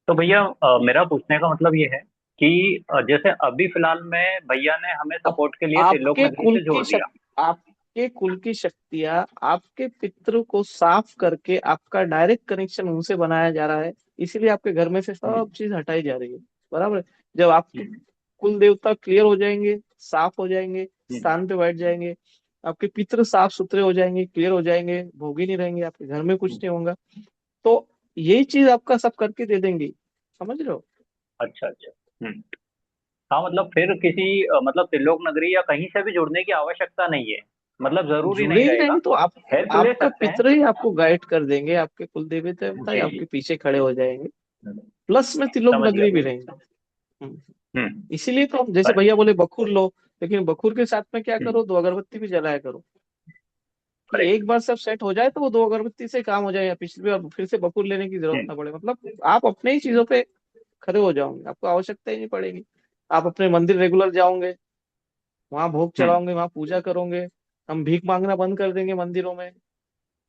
तो भैया मेरा पूछने का मतलब ये है कि जैसे अभी फिलहाल में भैया ने हमें अब सपोर्ट के लिए त्रिलोक आपके नगरी कुल से की जोड़ दिया। शक्ति, आपके कुल की शक्तियां, आपके पितरों को साफ करके आपका डायरेक्ट कनेक्शन उनसे बनाया जा रहा है, इसीलिए आपके घर में से हम्म, सब चीज हटाई जा रही है, बराबर है? जब आपके हम्म, कुल देवता क्लियर हो जाएंगे, साफ हो जाएंगे, हम्म, स्थान पे बैठ जाएंगे, आपके पितृ साफ सुथरे हो जाएंगे, क्लियर हो जाएंगे, भोगी नहीं रहेंगे, आपके घर में कुछ हम्म। नहीं होगा, तो यही चीज आपका सब करके दे देंगे, समझ रहे हो? अच्छा, अच्छा। हम्म। हाँ, मतलब फिर किसी मतलब त्रिलोक नगरी या कहीं से भी जुड़ने की आवश्यकता नहीं है, मतलब जरूरी जुड़े नहीं ही रहेगा। रहेंगे तो आप, हेल्प ले आपका सकते हैं। पितर ही आपको गाइड कर देंगे, आपके कुल देवी देवता ही जी, जी। आपके पीछे खड़े हो जाएंगे, हम्म, प्लस में त्रिलोक समझ गया नगरी भी भैया। रहेंगे। हम्म। हम्म। इसीलिए तो हम, जैसे पर भैया बोले बखूर लो, लेकिन बखूर के साथ में क्या हम्म, करो, दो अगरबत्ती भी जलाया करो, कि करेक्ट। एक बार सब सेट हो जाए तो वो दो अगरबत्ती से काम हो जाए, या पिछली बार फिर से बखूर लेने की जरूरत हम्म, ना पड़े, मतलब आप अपने ही चीजों पे खड़े हो जाओगे, आपको आवश्यकता ही नहीं पड़ेगी। आप अपने मंदिर रेगुलर जाओगे, वहां भोग हम्म, चढ़ाओगे, वहां पूजा करोगे, हम भीख मांगना बंद कर देंगे मंदिरों में,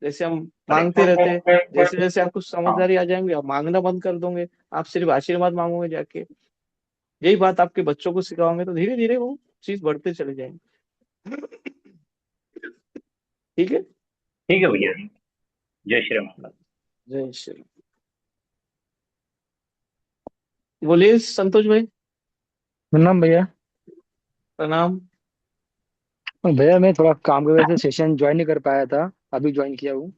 जैसे हम मांगते रहते हैं, करेक्ट। जैसे जैसे आपको हाँ। समझदारी आ जाएंगे आप मांगना बंद कर दोगे, आप सिर्फ आशीर्वाद मांगोगे जाके, यही बात आपके बच्चों को सिखाओगे तो धीरे धीरे वो चीज बढ़ते चले जाएंगे। ठीक है। ठीक है भैया। जय श्री राम। जय श्री राम। बोलिए संतोष भाई। प्रणाम भैया। प्रणाम। भैया मैं थोड़ा काम की वजह से सेशन ज्वाइन नहीं कर पाया था, अभी ज्वाइन किया हूँ।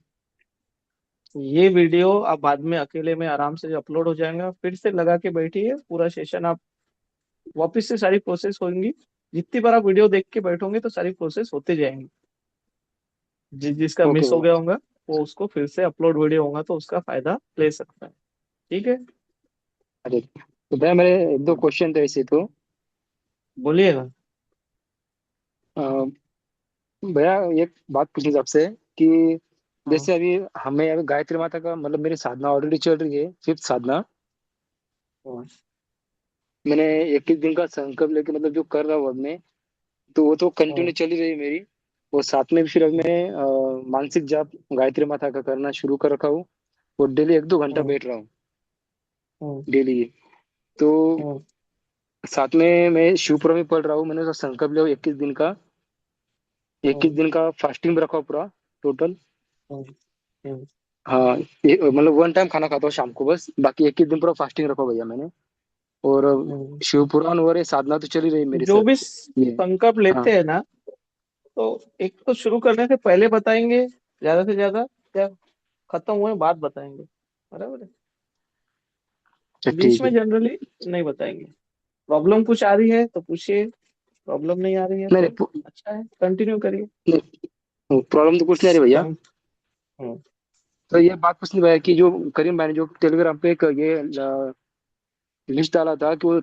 ये वीडियो आप बाद में अकेले में आराम से अपलोड हो जाएगा, फिर से लगा के बैठिए पूरा सेशन, आप वापस से सारी प्रोसेस होंगी, जितनी बार आप वीडियो देख के बैठोगे तो सारी प्रोसेस होते जाएंगी, जिसका ओके मिस हो भैया। गया होगा वो उसको फिर से अपलोड वीडियो होगा तो उसका फायदा ले सकता है। ठीक है। अरे तो भैया मेरे एक दो क्वेश्चन थे ऐसे तो। बोलिएगा। अ, भैया एक बात पूछनी थी आपसे कि हाँ। जैसे अभी हमें अभी गायत्री माता का मतलब मेरी साधना ऑलरेडी चल रही है, फिफ्थ साधना। हाँ। मैंने 21 दिन का संकल्प लेके मतलब जो कर रहा हूँ अब मैं, तो वो तो हाँ। कंटिन्यू चली रही है मेरी। और साथ में भी फिर अब मैं मानसिक जाप गायत्री माता का करना शुरू कर रखा हूँ, और डेली 1-2 घंटा हाँ। बैठ रहा हूँ हाँ। डेली। तो हाँ। साथ में मैं शिवपुराण भी पढ़ रहा हूँ, मैंने उसका संकल्प लिया 21 दिन का। इक्कीस हाँ। दिन का फास्टिंग भी रखा हूँ पूरा टोटल। हाँ। हाँ। हाँ, मतलब 1 टाइम खाना खाता हूँ शाम को बस, बाकी 21 दिन पूरा फास्टिंग रखा भैया मैंने। और हाँ। शिवपुराण और ये साधना तो चली रही मेरी जो सर। भी ये संकल्प हाँ। लेते हैं ना, तो एक तो शुरू करने से पहले बताएंगे ज्यादा से ज्यादा, क्या खत्म हुए बाद बताएंगे, बराबर है? अच्छा बीच ठीक में है। जनरली नहीं बताएंगे। प्रॉब्लम कुछ आ रही है तो पूछिए, प्रॉब्लम नहीं आ रही है नहीं तो अच्छा है, कंटिन्यू करिए। नहीं, प्रॉब्लम तो कुछ नहीं आ रही भैया। सम, हम्म। तो ये बात पूछनी भैया कि जो करीम भाई ने जो टेलीग्राम पे एक ये लिस्ट डाला था कि वो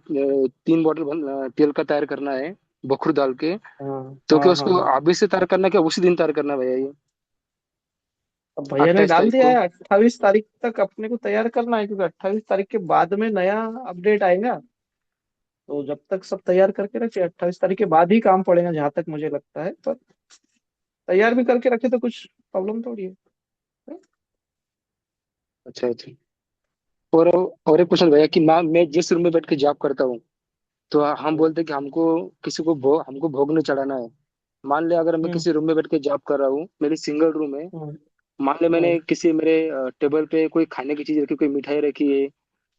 3 बॉटल तेल का तैयार करना है, बखूर डाल के। हाँ। तो क्या हाँ। हाँ। उसको हाँ। अभी से तैयार करना है, क्या उसी दिन तैयार करना है भैया ये? अब भैया ने 28 डाल तारीख दिया को। है, 28 तारीख तक अपने को तैयार करना है, क्योंकि 28 तारीख के बाद में नया अपडेट आएगा, तो जब तक सब तैयार करके रखे, 28 तारीख के बाद ही काम पड़ेगा जहां तक मुझे लगता है, पर तैयार भी करके रखे तो कुछ प्रॉब्लम थोड़ी है। अच्छा अच्छा। और एक क्वेश्चन भैया कि मैं जिस रूम में बैठ के जॉब करता हूँ, तो हम हम्म। बोलते हैं कि हमको भोग नहीं चढ़ाना है। मान लिया अगर मैं हम्म। किसी रूम में बैठ के जॉब कर रहा हूँ, मेरी सिंगल रूम है। हम्म। मान लिया मैंने हम्म। किसी मेरे टेबल पे कोई खाने की चीज रखी, कोई मिठाई रखी है,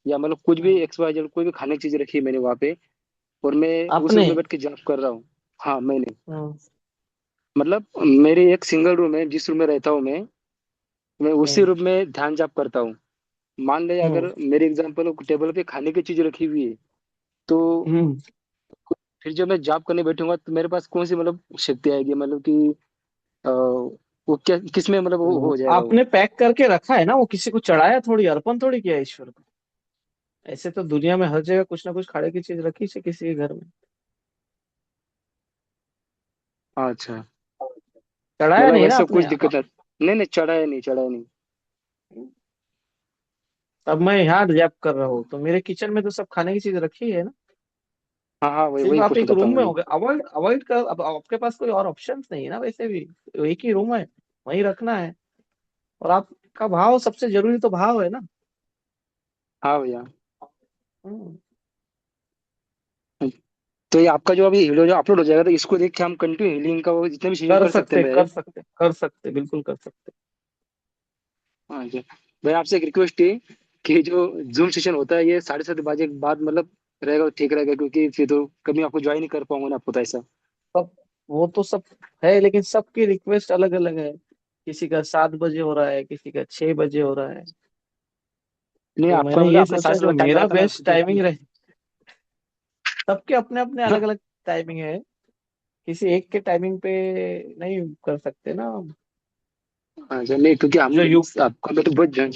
या मतलब कुछ भी हम्म। XYZ कोई भी खाने की चीज रखी है मैंने वहां पे, और मैं उस आपने। रूम में बैठ के जॉब कर रहा हूँ। हाँ मैंने, हम्म। मतलब मेरी एक सिंगल रूम है जिस रूम में रहता हूँ मैं उसी हम्म। रूम में ध्यान जाप करता हूँ। मान ले हम्म। अगर मेरे एग्जाम्पल टेबल पे खाने की चीज रखी हुई है, तो हम्म। फिर जब मैं जॉब करने बैठूंगा तो मेरे पास कौन सी मतलब शक्ति आएगी, मतलब कि वो क्या किस में मतलब वो हो जाएगा वो? आपने पैक करके रखा है ना, वो किसी को चढ़ाया थोड़ी, अर्पण थोड़ी किया है ईश्वर को। ऐसे तो दुनिया में हर जगह कुछ ना कुछ खाने की चीज रखी है किसी के घर में, अच्छा, चढ़ाया मतलब नहीं ना वैसा आपने। कुछ दिक्कत नहीं? नहीं नहीं, चढ़ा है नहीं, चढ़ा है नहीं। अब मैं यहाँ जॉब कर रहा हूँ तो मेरे किचन में तो सब खाने की चीज रखी है ना। हाँ हाँ, वही सिर्फ वही आप पूछ एक रहा था रूम में वही। हो गए, अवॉइड अवॉइड कर, अब आपके पास कोई और ऑप्शंस नहीं है ना वैसे भी, तो एक ही रूम है, वहीं रखना है। और आपका भाव सबसे जरूरी, तो भाव है ना। हाँ भैया। हम्म, तो ये आपका जो अभी वीडियो जो अपलोड हो जाएगा, तो इसको देख के हम कंटिन्यू हीलिंग का वो जितने भी सेशन कर कर सकते हैं सकते भैया कर ये? सकते कर सकते, बिल्कुल कर सकते। हाँ जी। भैया आपसे एक रिक्वेस्ट है कि जो जूम सेशन होता है ये 7:30 बजे के बाद मतलब रहेगा तो ठीक रहेगा, क्योंकि फिर तो कभी आपको ज्वाइन नहीं कर पाऊंगा ना, आपको तो ऐसा। सब वो तो सब है, लेकिन सबकी रिक्वेस्ट अलग अलग है। किसी का 7 बजे हो रहा है, किसी का 6 बजे हो रहा है। नहीं, तो आपका मैंने मतलब ये आपने सोचा 7:30 जो टाइम मेरा रखा था ना बेस्ट टाइमिंग रहे। सबके अपने अपने अलग हाँ। अलग टाइमिंग है। किसी एक के टाइमिंग पे नहीं कर सकते ना हम। हाँ सर, नहीं क्योंकि हम जो यू आपका मैं तो बहुत जन।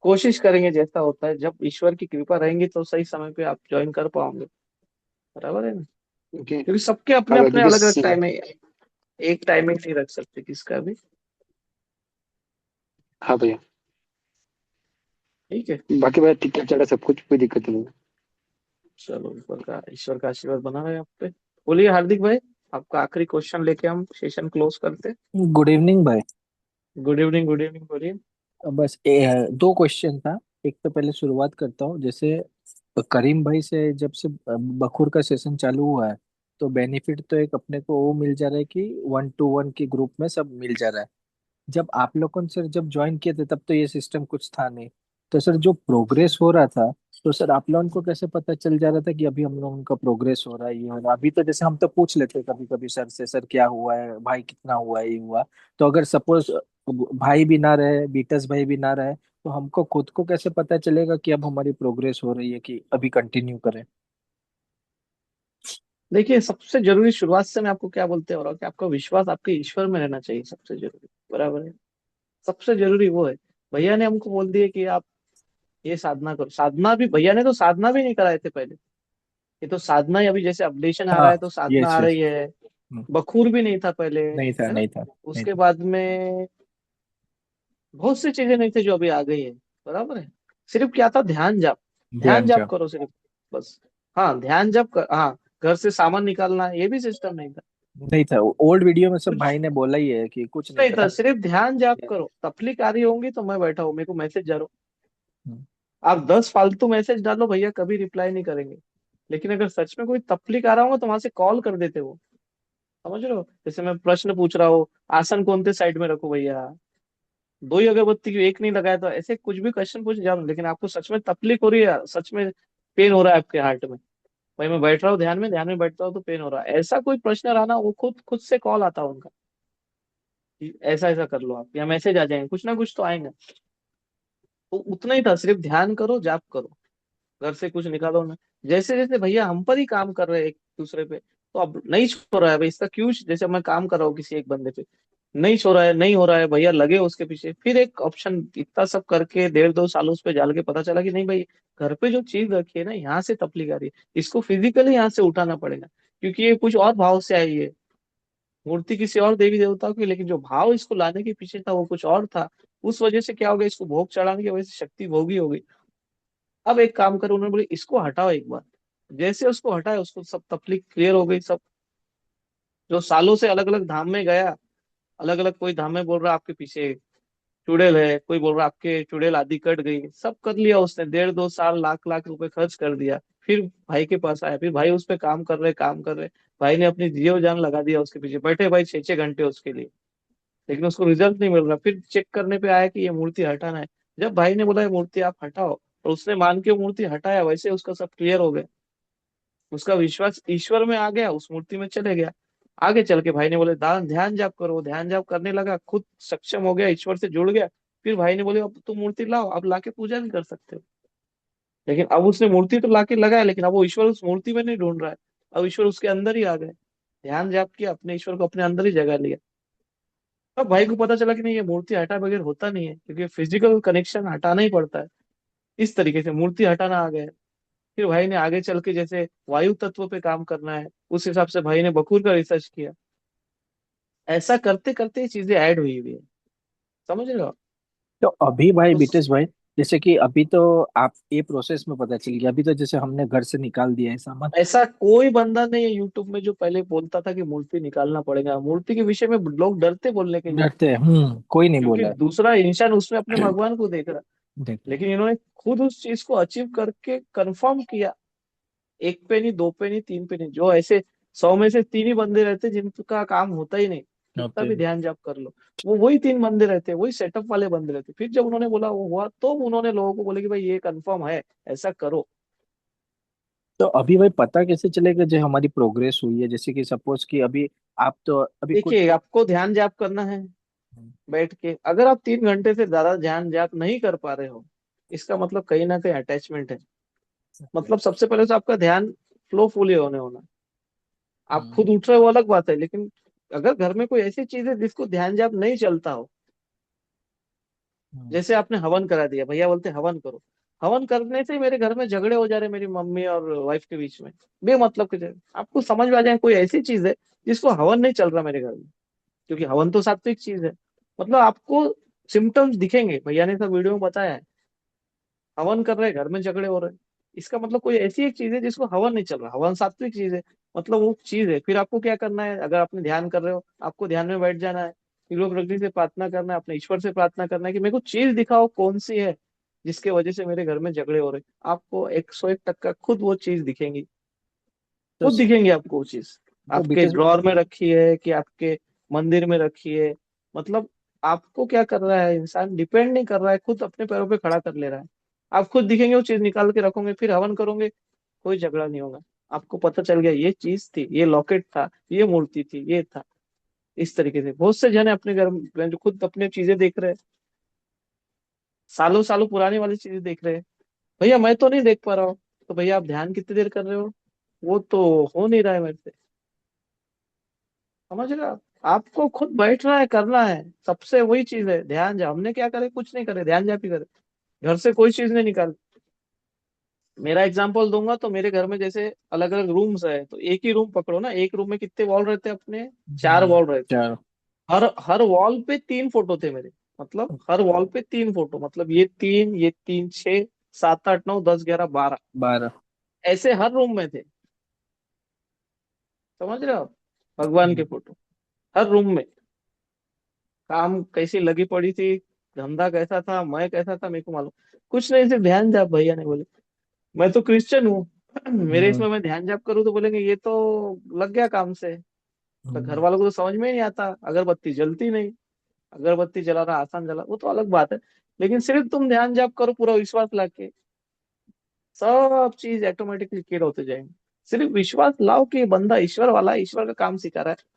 कोशिश करेंगे, जैसा होता है जब ईश्वर की कृपा रहेंगी तो सही समय पे आप ज्वाइन कर पाओगे। बराबर है ना। ओके। क्योंकि सबके अपने हाँ भैया अपने क्योंकि अलग अलग टाइम है। एक टाइमिंग नहीं रख सकते किसका भी। हाँ भैया। ठीक है। बाकी भैया ठीक ठाक चल रहा है सब कुछ, कोई दिक्कत नहीं है। चलो, ईश्वर का आशीर्वाद बना रहे आप पे। बोलिए हार्दिक भाई, आपका आखिरी क्वेश्चन लेके हम सेशन क्लोज करते। गुड इवनिंग भाई। गुड इवनिंग, गुड इवनिंग, बोलिए। बस दो क्वेश्चन था। एक तो पहले शुरुआत करता हूँ, जैसे करीम भाई से जब से बखूर का सेशन चालू हुआ है, तो बेनिफिट तो एक अपने को वो मिल जा रहा है कि 1-to-1 के ग्रुप में सब मिल जा रहा है। जब आप लोगों ने सर जब ज्वाइन किए थे तब तो ये सिस्टम कुछ था नहीं। तो सर जो प्रोग्रेस हो रहा था, तो सर आप लोगों को कैसे पता चल जा रहा था कि अभी हम लोगों का प्रोग्रेस हो रहा है, ये हो रहा है? अभी तो जैसे हम तो पूछ लेते कभी कभी सर से, सर क्या हुआ है भाई, कितना हुआ है, ये हुआ। तो अगर सपोज भाई भी ना रहे, बीटस भाई भी ना रहे, तो हमको खुद को कैसे पता चलेगा कि अब हमारी प्रोग्रेस हो रही है कि अभी कंटिन्यू करें? देखिए, सबसे जरूरी शुरुआत से मैं आपको क्या बोलते हो रहा हूँ कि आपका विश्वास आपके ईश्वर में रहना चाहिए, सबसे जरूरी। बराबर है। सबसे जरूरी वो है। भैया ने हमको बोल दिया कि आप ये साधना करो। साधना भी भैया ने तो साधना भी नहीं कराए थे पहले। ये तो साधना ही अभी जैसे अपडेशन आ रहा हाँ। है तो साधना यस आ यस। रही है। बखूर भी नहीं था पहले, नहीं था है ना। नहीं था नहीं उसके था। बाद में बहुत सी चीजें नहीं थी जो अभी आ गई है। बराबर है। सिर्फ क्या था, ध्यान जाप। ध्यान ध्यान जाप जाप। करो सिर्फ, बस। हाँ, ध्यान जाप कर, हाँ। घर से सामान निकालना, ये भी सिस्टम नहीं था। नहीं था, ओल्ड वीडियो में सब कुछ भाई ने बोला ही है कि कुछ नहीं नहीं था, था। सिर्फ ध्यान जाप करो। तफलीक आ रही होंगी तो मैं बैठा हूँ, मेरे को मैसेज जा रहा हो। हम्म। आप 10 फालतू मैसेज डालो, भैया कभी रिप्लाई नहीं करेंगे। लेकिन अगर सच में कोई तफलीक आ रहा होगा तो वहां से कॉल कर देते वो। समझ रहे हो, जैसे मैं प्रश्न पूछ रहा हूँ, आसन कौन से साइड में रखो भैया, दो ही अगरबत्ती क्यों, एक नहीं लगाया, तो ऐसे कुछ भी क्वेश्चन पूछ जाओ। लेकिन आपको सच में तकलीफ हो रही है, सच में पेन हो रहा है आपके हार्ट में, भाई मैं बैठ रहा हूँ ध्यान में बैठता हूँ तो पेन हो रहा है, ऐसा कोई प्रश्न रहा ना, वो खुद खुद से कॉल आता है उनका कि ऐसा ऐसा कर लो आप, या मैसेज आ जाएंगे, कुछ ना कुछ तो आएंगे। तो उतना ही था, सिर्फ ध्यान करो, जाप करो, घर से कुछ निकालो ना। जैसे जैसे भैया हम पर ही काम कर रहे हैं एक दूसरे पे, तो अब नहीं छोड़ रहा है भाई इसका क्यों, जैसे मैं काम कर रहा हूँ किसी एक बंदे पे, नहीं छोड़ रहा है, नहीं हो रहा है, भैया लगे उसके पीछे। फिर एक ऑप्शन, इतना सब करके 1.5-2 साल उस पे जाल के पता चला कि नहीं भाई, घर पे जो चीज रखी है ना, यहाँ से तकलीफ आ रही है, इसको फिजिकली यहाँ से उठाना पड़ेगा। क्योंकि ये कुछ और भाव से आई है, मूर्ति किसी और देवी देवता की, लेकिन जो भाव इसको लाने के पीछे था वो कुछ और था। उस वजह से क्या हो गया, इसको भोग चढ़ाने की वजह से शक्ति भोगी हो गई। अब एक काम करो, उन्होंने बोले इसको हटाओ एक बार। जैसे उसको हटाया, उसको सब तकलीफ क्लियर हो गई सब। जो सालों से अलग अलग धाम में गया, अलग अलग, कोई धाम में बोल रहा आपके पीछे चुड़ैल है, कोई बोल रहा आपके चुड़ैल आदि कट गई, सब कर लिया उसने, 1.5-2 साल लाख लाख रुपए खर्च कर दिया। फिर भाई के पास आया, फिर भाई उस पे काम कर रहे। भाई ने अपनी जियो जान लगा दिया उसके पीछे, बैठे भाई 6-6 घंटे उसके लिए। लेकिन उसको रिजल्ट नहीं मिल रहा, फिर चेक करने पे आया कि ये मूर्ति हटाना है। जब भाई ने बोला ये मूर्ति आप हटाओ, और उसने मान के वो मूर्ति हटाया, वैसे उसका सब क्लियर हो गया। उसका विश्वास ईश्वर में आ गया, उस मूर्ति में चले गया। आगे चल के भाई ने बोले दान ध्यान जाप करो, वो ध्यान जाप करने लगा, खुद सक्षम हो गया, ईश्वर से जुड़ गया। फिर भाई ने बोले अब तुम मूर्ति लाओ, अब लाके पूजा भी कर सकते हो। लेकिन अब उसने मूर्ति तो लाके लगाया, लेकिन अब वो ईश्वर उस मूर्ति में नहीं ढूंढ रहा है। अब ईश्वर उसके अंदर ही आ गए। ध्यान जाप किया, अपने ईश्वर को अपने अंदर ही जगह लिया। अब भाई को पता चला कि नहीं, ये मूर्ति हटा बगैर होता नहीं है, क्योंकि फिजिकल कनेक्शन हटाना ही पड़ता है। इस तरीके से मूर्ति हटाना आ गया। फिर भाई ने आगे चल के जैसे वायु तत्व पे काम करना है, उस हिसाब से भाई ने बखूर का रिसर्च किया। ऐसा करते करते ये चीजें ऐड हुई हुई है। समझ रहे हो आप? तो अभी भाई तो बीटेश भाई, जैसे कि अभी तो आप ये प्रोसेस में पता चल गया, अभी तो जैसे हमने घर से निकाल दिया है सामान। ऐसा कोई बंदा नहीं है यूट्यूब में जो पहले बोलता था कि मूर्ति निकालना पड़ेगा। मूर्ति के विषय में लोग डरते बोलने के लिए, डरते हैं, कोई नहीं क्योंकि बोला दूसरा इंसान उसमें अपने है। भगवान को देख रहा है। देख। लेकिन इन्होंने खुद उस चीज को अचीव करके कंफर्म किया। एक पे नहीं, दो पे नहीं, तीन पे नहीं, जो ऐसे 100 में से तीन ही बंदे रहते जिनका काम होता ही नहीं, कितना होते भी हैं। ध्यान जाप कर लो, वो वही तीन बंदे रहते, वही सेटअप वाले बंदे रहते। फिर जब उन्होंने बोला वो हुआ, तो उन्होंने लोगों को बोले कि भाई ये कंफर्म है, ऐसा करो। तो अभी भाई पता कैसे चलेगा जो हमारी प्रोग्रेस हुई है, जैसे कि सपोज कि अभी आप तो अभी कुछ। देखिए, आपको ध्यान जाप करना है बैठ के। अगर आप 3 घंटे से ज्यादा ध्यान जाप नहीं कर पा रहे हो, इसका मतलब कहीं ना कहीं अटैचमेंट है। मतलब सबसे पहले तो आपका ध्यान फ्लो फुली होने होना। आप हम्म, खुद उठ रहे हो वो अलग बात है, लेकिन अगर घर में कोई ऐसी चीज है जिसको ध्यान जाप नहीं चलता हो, हम्म, जैसे आपने हवन करा दिया, भैया बोलते हैं हवन करो, हवन करने से ही मेरे घर में झगड़े हो जा रहे मेरी मम्मी और वाइफ के बीच में, बेमतलब के झगड़े। आपको समझ में आ जाए कोई ऐसी चीज है जिसको हवन नहीं चल रहा मेरे घर में, क्योंकि हवन तो सात्विक चीज है। मतलब आपको सिम्टम्स दिखेंगे, भैया ने सब वीडियो में बताया है। हवन कर रहे घर में झगड़े हो रहे, इसका मतलब कोई ऐसी एक चीज है जिसको हवन नहीं चल रहा। हवन सात्विक चीज है, मतलब वो चीज है। फिर आपको क्या करना है, अगर आपने ध्यान कर रहे हो, आपको ध्यान में बैठ जाना है, फिर प्रकृति से प्रार्थना करना है, अपने ईश्वर से प्रार्थना करना है कि मेरे को चीज दिखाओ कौन सी है जिसके वजह से मेरे घर में झगड़े हो रहे। आपको 101% खुद वो चीज दिखेंगी, तो खुद दिखेंगे आपको वो चीज। तो आपके बीटेश। ड्रॉर में रखी है कि आपके मंदिर में रखी है। मतलब आपको क्या कर रहा है, इंसान डिपेंड नहीं कर रहा है, खुद अपने पैरों पे खड़ा कर ले रहा है। आप खुद दिखेंगे, वो चीज निकाल के रखोगे, फिर हवन करोगे, कोई झगड़ा नहीं होगा। आपको पता चल गया ये चीज थी, ये लॉकेट था, ये मूर्ति थी, ये था। इस तरीके से बहुत से जन है अपने घर में जो खुद अपने चीजें देख रहे हैं, सालों सालों पुरानी वाली चीजें देख रहे हैं। भैया मैं तो नहीं देख पा रहा हूँ। तो भैया आप ध्यान कितनी देर कर रहे हो, वो तो हो नहीं रहा है मेरे से। समझ रहे हो आप? आपको खुद बैठना है, करना है। सबसे वही चीज है ध्यान जा। हमने क्या करे, कुछ नहीं करे, ध्यान जाप ही करे। घर से कोई चीज नहीं निकाल। मेरा एग्जांपल दूंगा तो मेरे घर में जैसे अलग अलग रूम्स है, तो एक ही रूम पकड़ो ना, एक रूम में कितने वॉल रहते हैं अपने, 4 वॉल रहते हैं। चार। हर हर वॉल पे 3 फोटो थे मेरे। मतलब हर वॉल पे 3 फोटो, मतलब ये तीन, ये तीन, 6, 7, 8, 9, 10, 11, 12, 12। ऐसे हर रूम में थे। समझ रहे हो आप? भगवान के फोटो हर रूम में। काम कैसी लगी पड़ी थी, धंधा कैसा था, मैं कैसा था, मेरे को मालूम। कुछ नहीं, सिर्फ ध्यान जाप। भैया ने बोले मैं तो क्रिश्चियन हूँ, मेरे हम्म, इसमें मैं ध्यान जाप करूँ तो बोलेंगे ये तो लग गया काम से। तो घर हम्म। वालों को तो समझ में ही नहीं आता, अगरबत्ती जलती नहीं। अगरबत्ती जलाना आसान, जला वो तो अलग बात है। लेकिन सिर्फ तुम ध्यान जाप करो पूरा विश्वास लाके, सब चीज ऑटोमेटिकली क्लियर होते जाएंगे। सिर्फ विश्वास लाओ कि ये बंदा ईश्वर वाला है, ईश्वर का काम सिखा रहा है।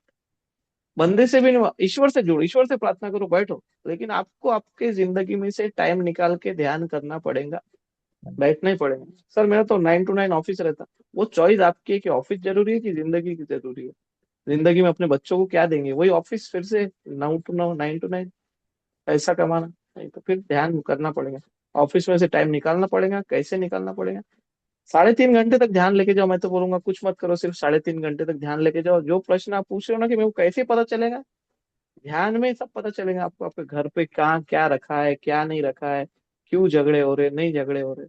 बंदे से भी नहीं, ईश्वर से जुड़ो, ईश्वर से प्रार्थना करो, बैठो। लेकिन आपको आपके जिंदगी में से टाइम निकाल के ध्यान करना पड़ेगा, बैठना ही पड़ेगा। सर मेरा तो 9 to 9 ऑफिस रहता। वो चॉइस आपकी है कि ऑफिस जरूरी है कि जिंदगी की जरूरी है। जिंदगी में अपने बच्चों को क्या देंगे, वही ऑफिस फिर से 9 to 9, 9 to 9 पैसा कमाना। नहीं तो फिर ध्यान करना पड़ेगा, ऑफिस में से टाइम निकालना पड़ेगा। कैसे निकालना पड़ेगा? 3.5 घंटे तक ध्यान लेके जाओ। मैं तो बोलूंगा कुछ मत करो, सिर्फ 3.5 घंटे तक ध्यान लेके जाओ। जो प्रश्न आप पूछ रहे हो ना कि मेरे को कैसे पता चलेगा, ध्यान में सब पता चलेगा आपको। आपके घर पे कहाँ क्या रखा है, क्या नहीं रखा है, क्यों झगड़े हो रहे, नहीं झगड़े हो रहे,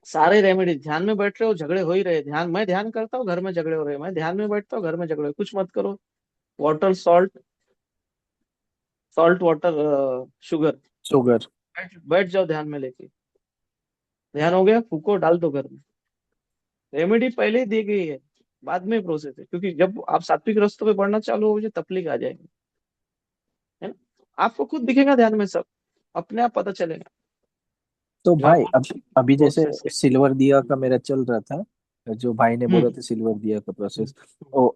सारे रेमेडी। ध्यान में बैठ रहे हो, झगड़े हो ही रहे, ध्यान, मैं ध्यान करता हूँ घर में झगड़े हो रहे, मैं ध्यान में बैठता हूँ घर में झगड़े हो रहे। कुछ मत करो, water, salt, salt water, sugar, sugar. बैठ बैठ जाओ ध्यान में लेके। ध्यान हो गया, फूको, डाल दो घर में। रेमेडी पहले ही दी गई है, बाद में प्रोसेस है। क्योंकि जब आप सात्विक रास्तों पे बढ़ना चालू हो, तकलीफ आ जाएंगे, है ना? आपको खुद दिखेगा ध्यान में सब, अपने आप पता चलेगा। तो जो आप भाई अभी अभी जैसे प्रोसेस है। सिल्वर दिया का मेरा चल रहा था, जो भाई ने बोला हम्म था सिल्वर दिया का हम्म प्रोसेस। ओ,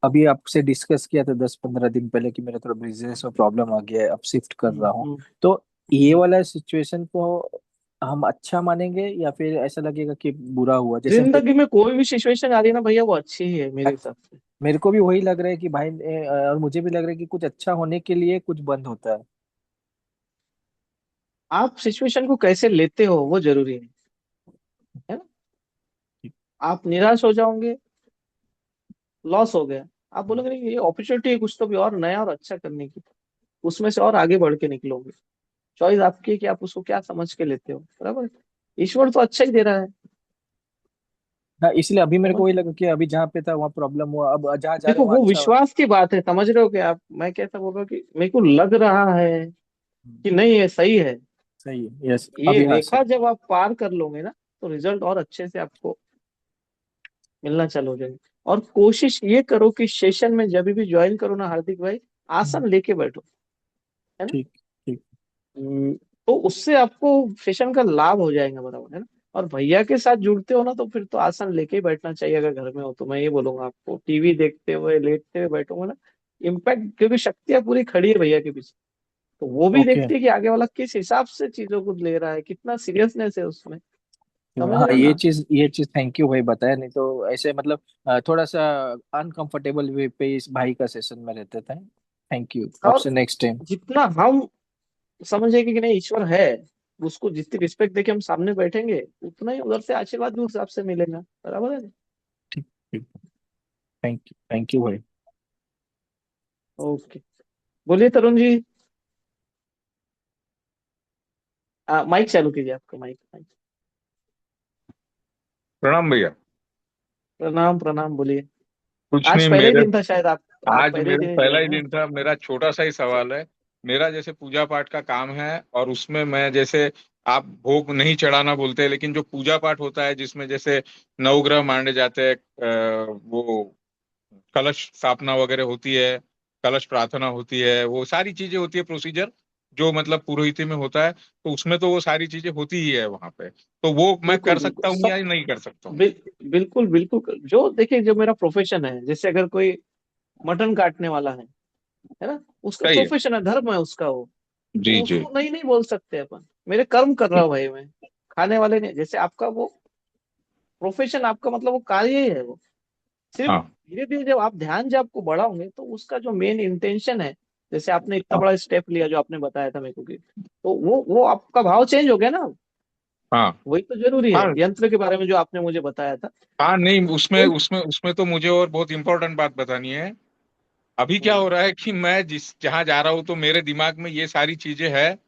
अभी आपसे डिस्कस किया था 10-15 दिन पहले कि मेरा थोड़ा बिजनेस में प्रॉब्लम आ गया है, अब शिफ्ट कर हम्म रहा हूँ। हम्म तो ये हम्म। वाला सिचुएशन को हम अच्छा मानेंगे या फिर ऐसा लगेगा कि बुरा हुआ, जैसे जिंदगी में कोई भी सिचुएशन आ रही है ना भैया, वो अच्छी ही है मेरे हिसाब से। मेरे को भी वही लग रहा है कि भाई और मुझे भी लग रहा है कि कुछ अच्छा होने के लिए कुछ बंद होता है। आप सिचुएशन को कैसे लेते हो वो जरूरी है ना? आप निराश हो जाओगे, लॉस हो गया, आप बोलोगे नहीं ये अपॉर्चुनिटी है कुछ तो भी और नया और अच्छा करने की, उसमें से और आगे बढ़ के निकलोगे। चॉइस आपकी है कि आप उसको क्या समझ के लेते हो, बराबर। ईश्वर तो अच्छा ही दे रहा है। हाँ, इसलिए अभी मेरे को समझ, वही लगा कि अभी जहाँ पे था वहाँ प्रॉब्लम हुआ, अब जहाँ जा रहे देखो हो वहाँ वो अच्छा हो। विश्वास की बात है, समझ रहे हो कि आप, मैं कैसा बोल रहा हूँ कि मेरे को लग रहा है हम्म, कि नहीं ये सही है। सही है, यस, ये अभी हाँ रेखा सही। जब आप पार कर लोगे ना, तो रिजल्ट और अच्छे से आपको मिलना चालू हो जाएगा। और कोशिश ये करो कि सेशन में जब भी ज्वाइन करो ना हार्दिक भाई, हम्म, आसन लेके बैठो, है ना। ठीक, ठीक। तो उससे आपको सेशन का लाभ हो जाएगा, बराबर है ना। और भैया के साथ जुड़ते हो ना, तो फिर तो आसन लेके ही बैठना चाहिए। अगर घर में हो तो मैं ये बोलूंगा आपको, टीवी देखते हुए लेटते हुए बैठोगे ना, इम्पैक्ट, क्योंकि शक्तियां पूरी खड़ी है भैया के पीछे। तो वो भी ओके। देखती है कि आगे वाला किस हिसाब से चीजों को ले रहा है, कितना सीरियसनेस है उसमें। समझ हाँ, रहे हो ये ना। चीज, ये चीज थैंक यू भाई बताया, नहीं तो ऐसे मतलब थोड़ा सा अनकंफर्टेबल वे पे इस भाई का सेशन में रहते थे। थैंक यू, अब और से नेक्स्ट टाइम। जितना हम समझेंगे कि नहीं ईश्वर है, उसको जितनी रिस्पेक्ट देके हम सामने बैठेंगे, उतना ही उधर से आशीर्वाद भी उस हिसाब से मिलेगा, बराबर है ना? ठीक, ठीक। थैंक यू भाई। ओके, बोलिए तरुण जी। माइक चालू कीजिए, आपका माइक माइक। प्रणाम भैया। प्रणाम प्रणाम, बोलिए। कुछ आज नहीं, पहले ही मेरे दिन था शायद, आप आज पहले ही मेरा दिन पहला ज्वाइन ही है ना। दिन था। मेरा छोटा सा ही सवाल है। मेरा जैसे पूजा पाठ का काम है, और उसमें मैं जैसे, आप भोग नहीं चढ़ाना बोलते हैं, लेकिन जो पूजा पाठ होता है जिसमें जैसे नवग्रह मांडे जाते हैं, वो कलश स्थापना वगैरह होती है, कलश प्रार्थना होती है, वो सारी चीजें होती है, प्रोसीजर जो मतलब पुरोहिती में होता है, तो उसमें तो वो सारी चीजें होती ही है वहां पे। तो वो मैं बिल्कुल कर बिल्कुल सकता हूँ या सब, नहीं कर सकता हूँ? बिल, बिल्कुल जो देखिए, जो मेरा प्रोफेशन है, जैसे अगर कोई मटन काटने वाला है ना, उसका सही है। प्रोफेशन है, धर्म है उसका वो। जी तो जी। उसको नहीं नहीं बोल सकते अपन, मेरे कर्म कर रहा हूँ भाई मैं, खाने वाले नहीं। जैसे आपका वो प्रोफेशन, आपका मतलब वो कार्य ही है वो। सिर्फ हाँ धीरे धीरे जब आप ध्यान जब आपको बढ़ाओगे, तो उसका जो मेन इंटेंशन है, जैसे आपने इतना हाँ बड़ा स्टेप लिया जो आपने बताया था मेरे को कि, तो वो आपका भाव चेंज हो गया ना। हाँ वही तो जरूरी है, हाँ यंत्र के बारे में जो आपने मुझे बताया था। हाँ। नहीं, उसमें वही। उसमें उसमें तो मुझे और बहुत इंपॉर्टेंट बात बतानी है। अभी क्या हम्म, हो रहा है कि मैं जिस जहां जा रहा हूँ, तो मेरे दिमाग में ये सारी चीजें है।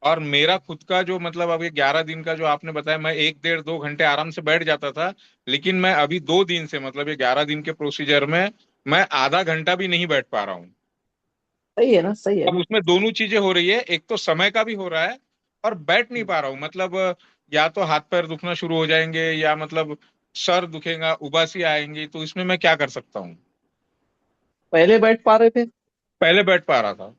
और मेरा खुद का जो मतलब, अब ये 11 दिन का जो आपने बताया, मैं 1 डेढ़ 2 घंटे आराम से बैठ जाता था। लेकिन मैं अभी 2 दिन से, मतलब ये 11 दिन के प्रोसीजर में, मैं आधा घंटा भी नहीं बैठ पा रहा हूँ। सही है ना, सही है अब ना। उसमें दोनों चीजें हो रही है, एक तो समय का भी हो रहा है, और बैठ नहीं पा रहा हूँ। मतलब या तो हाथ पैर दुखना शुरू हो जाएंगे, या मतलब सर दुखेगा, उबासी आएंगी, तो इसमें मैं क्या कर सकता हूँ? पहले बैठ पा रहे थे। पहले बैठ पा रहा था,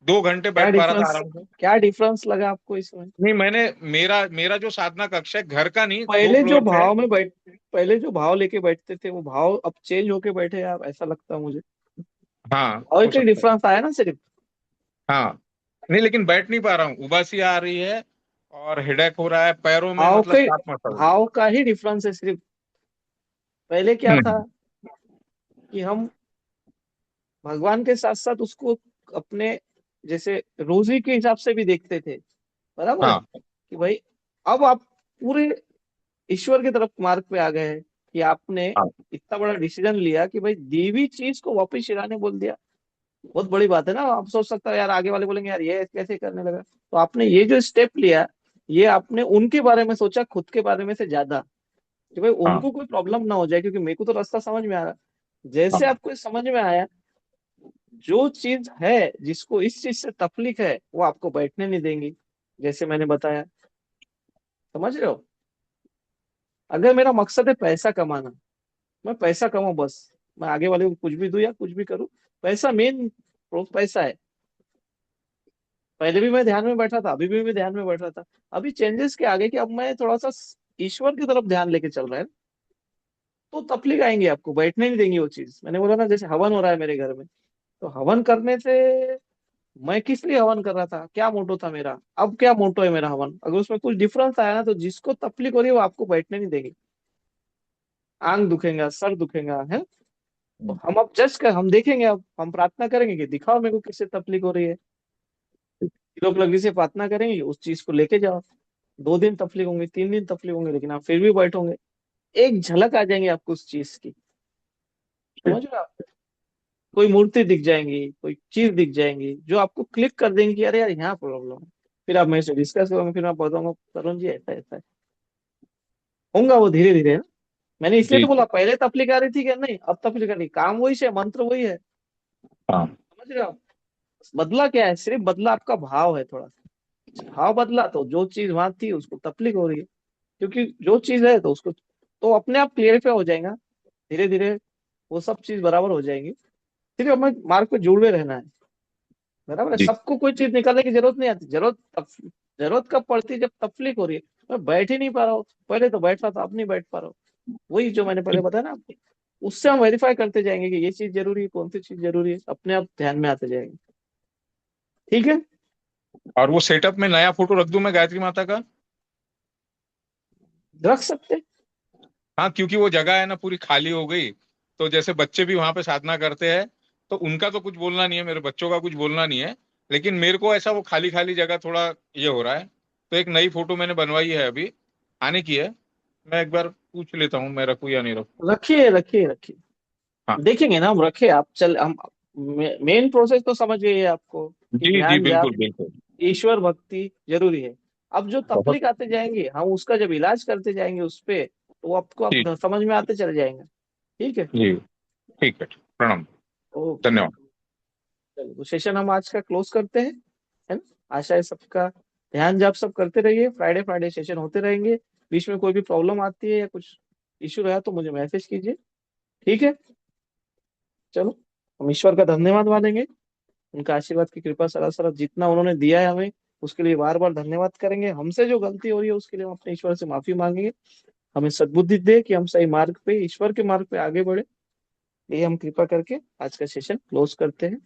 2 घंटे क्या बैठ पा रहा था डिफरेंस, आराम से। क्या डिफरेंस लगा आपको इसमें? नहीं, मैंने, मेरा मेरा जो साधना कक्ष है, घर का नहीं, दो पहले जो फ्लोर पे है। भाव में बैठ पहले जो भाव लेके बैठते थे, वो भाव अब चेंज होके बैठे आप, ऐसा लगता है मुझे। हाँ, और हो एक सकता है। डिफरेंस आया ना सिर्फ। हाँ। नहीं, लेकिन बैठ नहीं पा रहा हूँ, उबासी आ रही है, और हेडेक हो रहा है पैरों में, भाव मतलब के चाप मचा हुआ है। भाव का ही डिफरेंस है सिर्फ। पहले क्या था हम्म। कि हम भगवान के साथ साथ उसको अपने जैसे रोजी के हिसाब से भी देखते थे, बराबर है हाँ कि भाई, अब आप पूरे ईश्वर की तरफ मार्ग पे आ गए हैं कि आपने हाँ इतना बड़ा डिसीजन लिया कि भाई देवी चीज को वापस शिराने बोल दिया। बहुत बड़ी बात है ना। आप सोच सकते हो यार, आगे वाले बोलेंगे यार ये कैसे करने लगा, तो आपने ये जो स्टेप लिया, ये आपने उनके बारे में सोचा, खुद के बारे में से ज्यादा, कि भाई हाँ उनको कोई प्रॉब्लम ना हो जाए, क्योंकि मेरे को तो रास्ता समझ में आ रहा। हाँ जैसे आपको ये समझ में आया, जो चीज है, जिसको इस चीज से तकलीफ है, वो आपको बैठने नहीं देंगी, जैसे मैंने बताया। समझ रहे हो। अगर मेरा मकसद है पैसा कमाना, मैं पैसा कमाऊं बस, मैं आगे वाले को कुछ भी दूं या कुछ भी करूं, पैसा मेन, पैसा है। पहले भी मैं ध्यान में बैठा था, अभी भी मैं ध्यान में बैठ रहा था। अभी चेंजेस के आगे कि अब मैं थोड़ा सा ईश्वर की तरफ ध्यान लेके चल रहा है, तो तकलीफ आएंगे, आपको बैठने नहीं देंगी वो चीज। मैंने बोला ना, जैसे हवन हो रहा है मेरे घर में, तो हवन करने से, मैं किस लिए हवन कर रहा था, क्या मोटो था मेरा, अब क्या मोटो है मेरा हवन, अगर उसमें कुछ डिफरेंस आया ना, तो जिसको तकलीफ हो रही है वो आपको बैठने नहीं देगी। आंग दुखेगा, सर दुखेगा, है। तो हम अब जज कर, हम देखेंगे, अब हम प्रार्थना करेंगे कि दिखाओ मेरे को किससे तकलीफ हो रही है। लोग लगी से प्रार्थना करेंगे, उस चीज को लेके जाओ। 2 दिन तकलीफ होंगे, 3 दिन तकलीफ होंगे, लेकिन आप फिर भी बैठोगे। एक झलक आ जाएंगे आपको उस चीज की। समझ रहे हो आप। कोई मूर्ति दिख जाएंगी, कोई चीज दिख जाएंगी, जो आपको क्लिक कर देंगी कि अरे यार यहाँ प्रॉब्लम है। फिर आप मेरे से डिस्कस करोगे, फिर मैं बताऊंगा तरुण जी ऐसा ऐसा है। होगा वो धीरे धीरे ना। मैंने इसलिए जी तो जी। बोला, पहले तफलीक आ रही थी क्या? नहीं, अब तफलीक आ रही, काम वही है, मंत्र वही है। हाँ समझ रहे हो आप? बदला क्या है? सिर्फ बदला आपका भाव है थोड़ा सा। भाव बदला तो जो चीज वहां थी उसको तफलीक हो रही है। क्योंकि जो चीज है तो उसको तो अपने आप क्लियरिफाई हो जाएगा धीरे धीरे। वो सब चीज बराबर हो जाएंगी। सिर्फ हमें मार्ग पे जुड़े रहना है। बराबर है। जी। सबको कोई चीज निकालने की जरूरत नहीं आती। जरूरत कब पड़ती है? जब तफलीक हो रही है। मैं बैठ ही नहीं पा रहा हूँ, पहले तो बैठ रहा था, अब नहीं बैठ पा रहा हूँ। वही जो मैंने पहले बताया ना आपको, उससे हम वेरीफाई करते जाएंगे कि ये चीज जरूरी है, कौन सी चीज जरूरी है, अपने आप ध्यान में आते जाएंगे। ठीक है। और वो सेटअप में नया फोटो रख दूं मैं गायत्री माता का? रख सकते हैं। हाँ, क्योंकि वो जगह है ना पूरी खाली हो गई। तो जैसे बच्चे भी वहां पे साधना करते हैं, तो उनका तो कुछ बोलना नहीं है, मेरे बच्चों का कुछ बोलना नहीं है। लेकिन मेरे को ऐसा वो खाली खाली जगह थोड़ा ये हो रहा है। तो एक नई फोटो मैंने बनवाई है अभी, आने की है। मैं एक बार पूछ लेता हूँ मैं रखूँ या नहीं रखूँ। रखिए रखिए रखिए। हाँ। देखेंगे ना हम, रखे आप चल हम। मेन प्रोसेस तो समझ गए आपको कि जी जी, ध्यान जाप बिल्कुल बिल्कुल। ईश्वर भक्ति जरूरी है। अब जो बहुत। तफलीक आते जाएंगे हम उसका जब इलाज करते जाएंगे उस पे, तो वो आपको जी आप समझ में आते चले जाएंगे। ठीक है। जी। ठीक है, प्रणाम। ओके। धन्यवाद। चलिए तो सेशन हम आज का क्लोज करते हैं, है ना? आशा है सबका ध्यान जाप सब करते रहिए। फ्राइडे फ्राइडे सेशन होते रहेंगे। बीच में कोई भी प्रॉब्लम आती है या कुछ इशू रहा तो मुझे मैसेज कीजिए। ठीक है। चलो, हम ईश्वर का धन्यवाद मानेंगे। उनका आशीर्वाद की कृपा सरासर जितना उन्होंने दिया है हमें, उसके लिए बार बार धन्यवाद करेंगे। हमसे जो गलती हो रही है उसके लिए हम अपने ईश्वर से माफी मांगेंगे। हमें सद्बुद्धि दे कि हम सही मार्ग पे, ईश्वर के मार्ग पे आगे बढ़े। ये हम कृपा करके आज का सेशन क्लोज करते हैं।